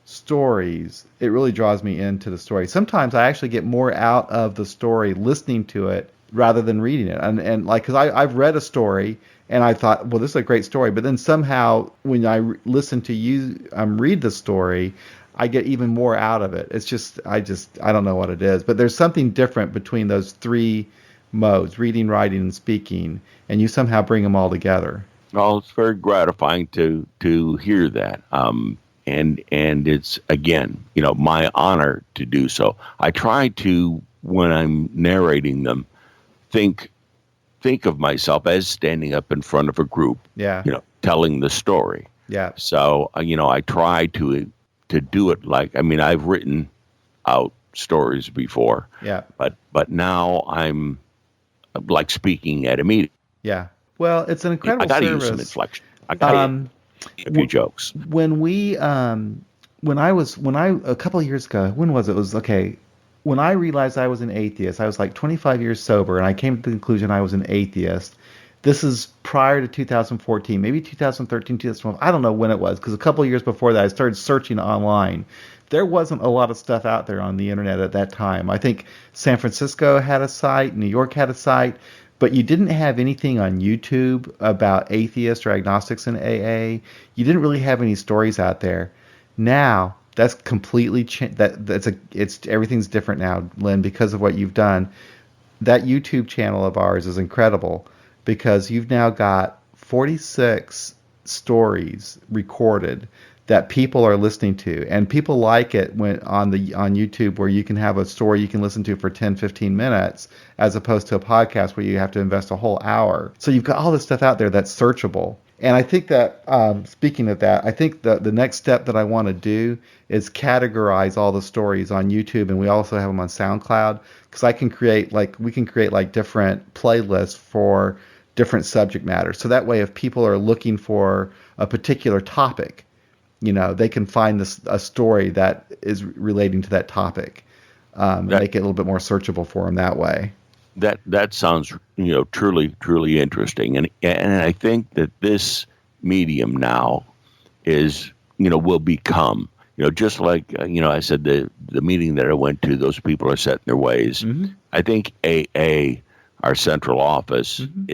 stories, it really draws me into the story. Sometimes I actually get more out of the story listening to it rather than reading it. And like, because I've read a story and I thought, well, this is a great story. But then somehow when I listen to you read the story, I get even more out of it. It's just, I don't know what it is. But there's something different between those three modes, reading, writing, and speaking. And you somehow bring them all together. Well, it's very gratifying to hear that. And it's again, my honor to do so. I try to, when I'm narrating them, think of myself as standing up in front of a group, Yeah. telling the story. Yeah. So, I try to do it like, I mean, I've written out stories before, Yeah. but now I'm like speaking at a meeting. Yeah. Well, it's an I incredible got to use some service. inflection. I got to a few jokes. When we when I a couple of years ago, when was it? It was okay. When I realized I was an atheist, I was like 25 years sober, and I came to the conclusion I was an atheist. This is prior to 2014, maybe 2013, 2012. I don't know when it was, because a couple of years before that, I started searching online. There wasn't a lot of stuff out there on the internet at that time. I think San Francisco had a site, New York had a site, but you didn't have anything on YouTube about atheists or agnostics in AA. You didn't really have any stories out there. Now that's completely it's everything's different now, Len, because of what you've done. That YouTube channel of ours is incredible because you've now got 46 stories recorded that people are listening to, and people like it when on YouTube, where you can have a story you can listen to for 10-15 minutes as opposed to a podcast where you have to invest a whole hour. So you've got all this stuff out there that's searchable. And I think that, speaking of that, I think the next step that I want to do is categorize all the stories on YouTube, and we also have them on SoundCloud, because we can create like different playlists for different subject matters. So that way, if people are looking for a particular topic, they can find a story that is relating to that topic, and make it a little bit more searchable for them that way. That sounds truly interesting, and I think that this medium now is will become just like I said, the meeting that I went to, those people are set in their ways. Mm-hmm. I think AA, our central office, Mm-hmm.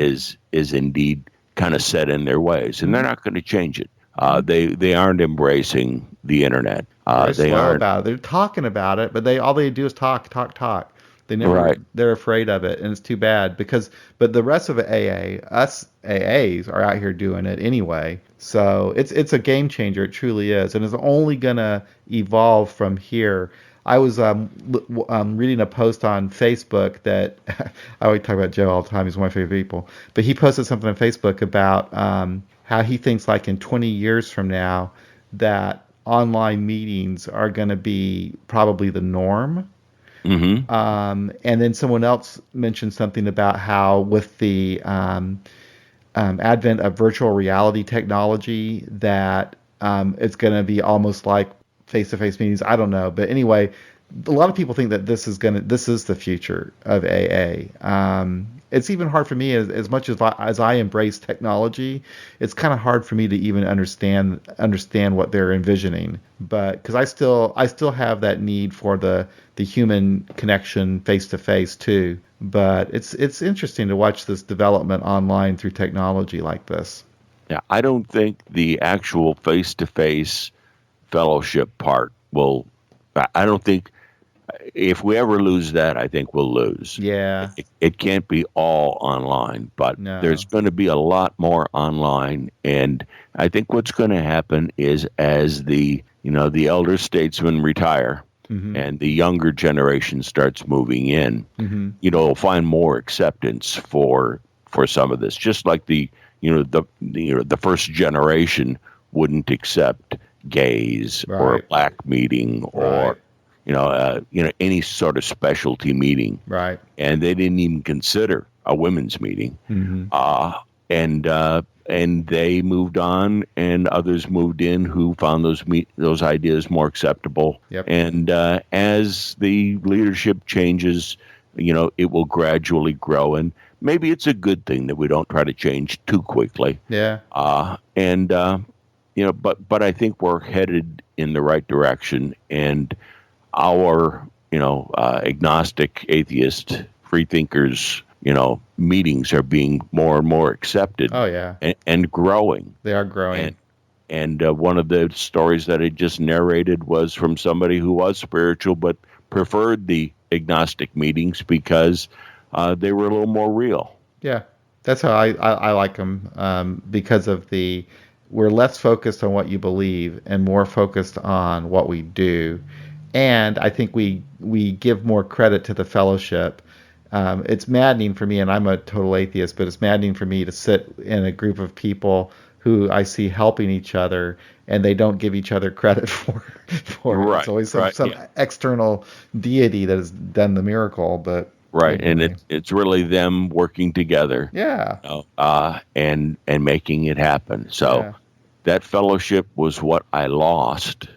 is indeed kind of set in their ways, and they're not going to change it. They aren't embracing the internet. They're They slow aren't. about it. They're talking about it, but all they do is talk. They never. Right. They're afraid of it, and it's too bad but the rest of us AAs are out here doing it anyway. So it's a game changer. It truly is, and it's only gonna evolve from here. I was reading a post on Facebook that I always talk about Joe all the time. He's one of my favorite people. But he posted something on Facebook about how he thinks like in 20 years from now that online meetings are going to be probably the norm. Mm-hmm. And then someone else mentioned something about how with the advent of virtual reality technology that it's going to be almost like face-to-face meetings. I don't know, but anyway, a lot of people think that this is the future of AA. It's even hard for me as much as I embrace technology. It's kind of hard for me to even understand what they're envisioning. But because I still have that need for the human connection face to face too. But it's interesting to watch this development online through technology like this. Yeah, I don't think the actual face-to-face fellowship part will. I don't think if we ever lose that, I think we'll lose. Yeah. It can't be all online, but No. there's going to be a lot more online. And I think what's going to happen is as the elder statesmen retire Mm-hmm. and the younger generation starts moving in, Mm-hmm. we'll find more acceptance for some of this. Just like the first generation wouldn't accept gays or a Right. black meeting or Right. any sort of specialty meeting, Right. and they didn't even consider a women's meeting. Mm-hmm. And they moved on, and others moved in who found those ideas more acceptable. Yep. And as the leadership changes, it will gradually grow, and maybe it's a good thing that we don't try to change too quickly. Yeah. But I think we're headed in the right direction, and our agnostic, atheist, free thinkers, meetings are being more and more accepted. Oh yeah. And growing. They are growing. And one of the stories that I just narrated was from somebody who was spiritual but preferred the agnostic meetings because they were a little more real. Yeah, that's how I like them because of we're less focused on what you believe and more focused on what we do. And I think we give more credit to the fellowship. It's maddening for me, and I'm a total atheist, but it's maddening for me to sit in a group of people who I see helping each other, and they don't give each other credit for it. Right, It's always right, some yeah. external deity that has done the miracle, but Right, anyway. and it's really them working together, Yeah. and making it happen. So Yeah. that fellowship was what I lost,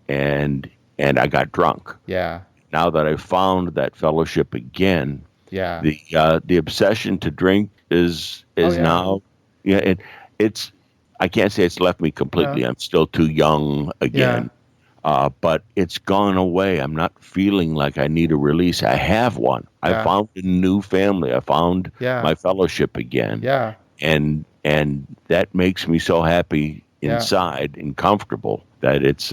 and I got drunk. Yeah. Now that I found that fellowship again, Yeah. the obsession to drink is yeah. now, it's I can't say it's left me completely. No. I'm still too young again. But it's gone away. I'm not feeling like I need a release. I have one. Yeah. I found a new family. I found Yeah. my fellowship again. Yeah. And that makes me so happy inside and comfortable that it's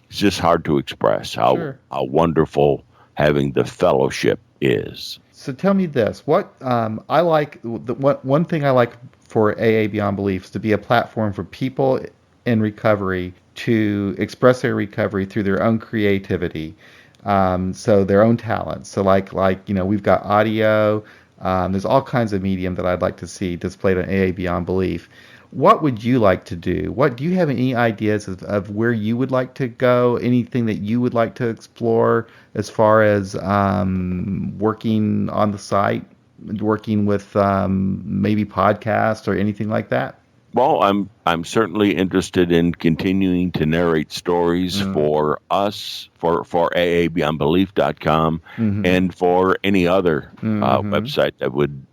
just hard to express how wonderful having the fellowship is. So tell me this: what I like, one thing I like for AA Beyond Belief is to be a platform for people in recovery to express their recovery through their own creativity, so their own talents. So like we've got audio. There's all kinds of medium that I'd like to see displayed on AA Beyond Belief. What would you like to do? Do you have any ideas of where you would like to go? Anything that you would like to explore as far as working on the site, working with maybe podcasts or anything like that? Well, I'm certainly interested in continuing to narrate stories for us, for aabeyondbelief.com, and for any other website that would,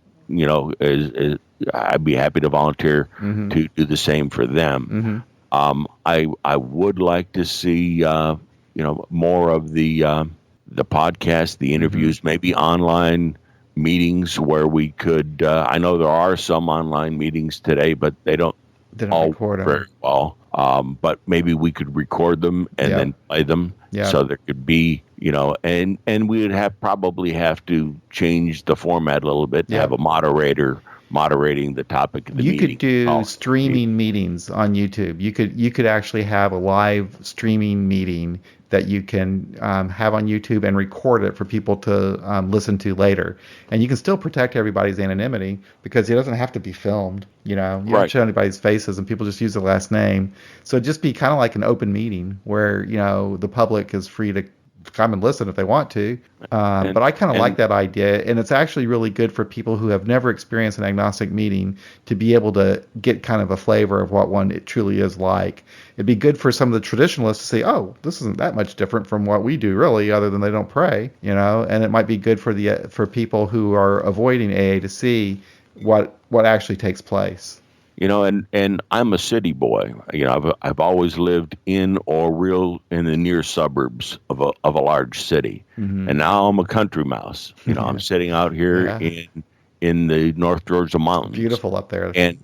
I'd be happy to volunteer to do the same for them. I would like to see more of the podcast, the interviews, maybe online meetings where we could. I know there are some online meetings today, but they don't all record them very well. But maybe we could record them and then play them. So there could be, and we would probably have to change the format a little bit to have a moderator moderating the topic of the meeting. You could do streaming meetings on YouTube. You could actually have a live streaming meeting that you can have on YouTube and record it for people to listen to later. And you can still protect everybody's anonymity because it doesn't have to be filmed. You don't show anybody's faces and people just use the last name. So it'd just be kind of like an open meeting where, the public is free to come and listen if they want to. But I kind of like that idea, and it's actually really good for people who have never experienced an agnostic meeting to be able to get kind of a flavor of what one it truly is like. It'd be good for some of the traditionalists to say, oh, this isn't that much different from what we do really, other than they don't pray, and it might be good for people who are avoiding AA to see what actually takes place. And I'm a city boy. I've always lived in the near suburbs of a large city, and now I'm a country mouse. I'm sitting out here in the North Georgia mountains. Beautiful up there. And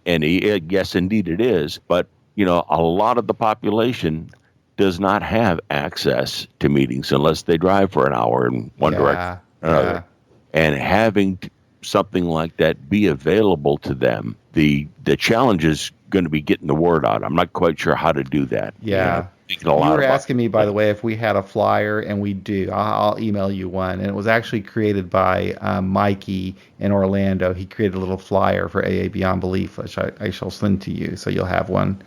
yes, indeed it is. But a lot of the population does not have access to meetings unless they drive for an hour in one direction or another. And having something like that be available to them, the challenge is going to be getting the word out. I'm not quite sure how to do that. Yeah. You were asking me, by the way, if we had a flyer, and we do. I'll email you one. And it was actually created by Mikey in Orlando. He created a little flyer for AA Beyond Belief, which I shall send to you, so you'll have one.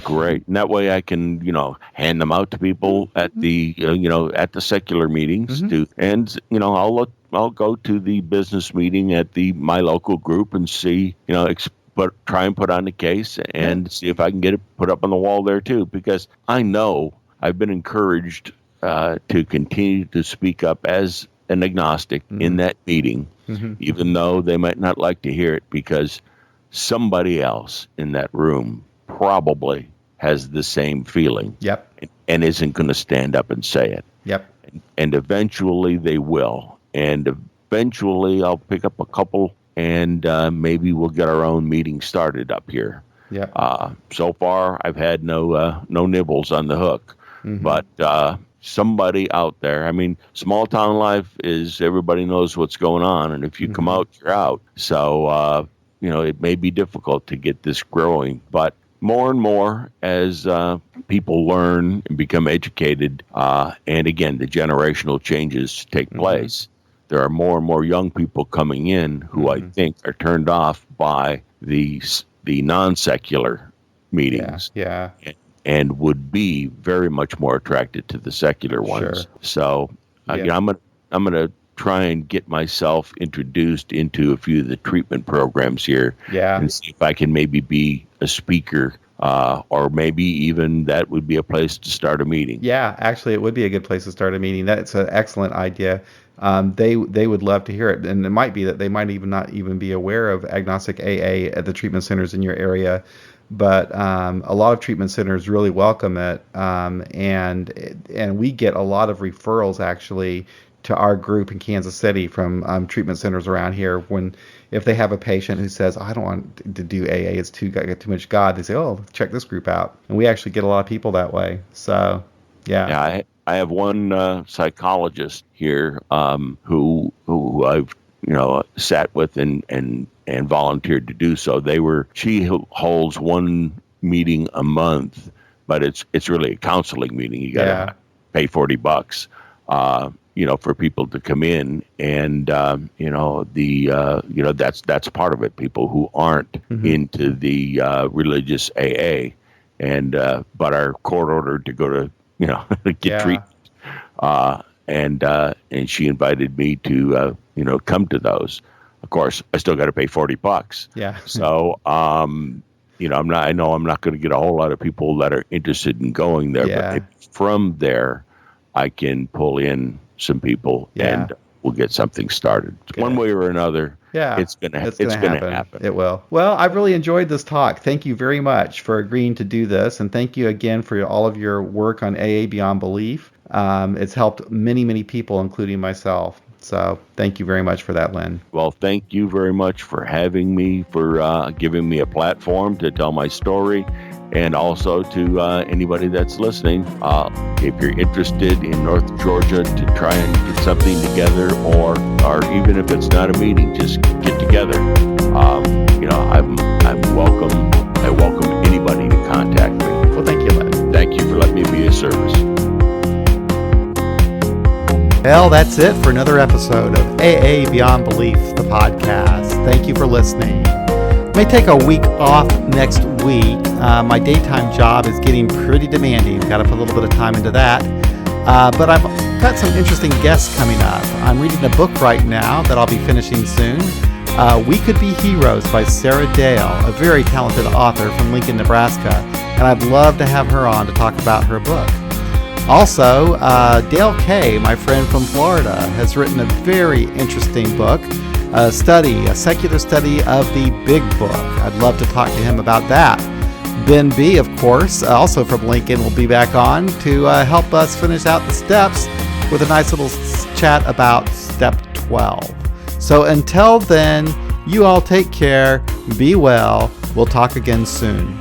Great. And that way I can, hand them out to people at the, at the secular meetings too. And, I'll go to the business meeting at my local group and see, try and put on the case and see if I can get it put up on the wall there too, because I know I've been encouraged to continue to speak up as an agnostic in that meeting, even though they might not like to hear it, because somebody else in that room probably has the same feeling. Yep. And isn't going to stand up and say it. Yep. And eventually they will. And eventually I'll pick up a couple and maybe we'll get our own meeting started up here. Yeah. So far I've had no nibbles on the hook, but somebody out there, small town life is everybody knows what's going on. And if you come out, you're out. So, it may be difficult to get this growing, but more and more as people learn and become educated, and again, the generational changes take place, there are more and more young people coming in who I think are turned off by the non-secular meetings. Yeah. And would be very much more attracted to the secular ones. Sure. So I'm gonna try and get myself introduced into a few of the treatment programs here, and see if I can maybe be a speaker, or maybe even that would be a place to start a meeting. Yeah, actually, it would be a good place to start a meeting. That's an excellent idea. They would love to hear it, and it might be that they might even not even be aware of agnostic AA at the treatment centers in your area. But a lot of treatment centers really welcome it, and we get a lot of referrals actually to our group in Kansas City from treatment centers around here. If they have a patient who says, I don't want to do AA, it's too much God, they say, oh, check this group out. And we actually get a lot of people that way. So, yeah. I have one psychologist here who I've sat with and volunteered to do so. She holds one meeting a month, but it's really a counseling meeting. You got to pay $40. For people to come in, and that's part of it. People who aren't into the religious AA, and but are court ordered to go to get treatment. And she invited me to come to those. Of course, I still got to pay $40. Yeah. So I'm not going to get a whole lot of people that are interested in going there, but from there I can pull in some people and we'll get something started. Good. One way or another, it's going to happen. It will. Well, I've really enjoyed this talk. Thank you very much for agreeing to do this, and thank you again for all of your work on AA Beyond Belief. It's helped many, many people, including myself. So thank you very much for that, Len. Well, thank you very much for having me, for giving me a platform to tell my story. And also to anybody that's listening, if you're interested in North Georgia to try and get something together, or even if it's not a meeting, just get together. I'm welcome. I welcome anybody to contact me. Well, thank you, Len. Thank you for letting me be of service. Well, that's it for another episode of AA Beyond Belief, the podcast. Thank you for listening. May take a week off next week. My daytime job is getting pretty demanding. Got to put a little bit of time into that. But I've got some interesting guests coming up. I'm reading a book right now that I'll be finishing soon. We Could Be Heroes by Sarah Dale, a very talented author from Lincoln, Nebraska. And I'd love to have her on to talk about her book. Also, Dale Kay, my friend from Florida, has written a very interesting book, a secular study of the Big Book. I'd love to talk to him about that. Ben B, of course, also from Lincoln, will be back on to help us finish out the steps with a nice little chat about Step 12. So until then, you all take care, be well, we'll talk again soon.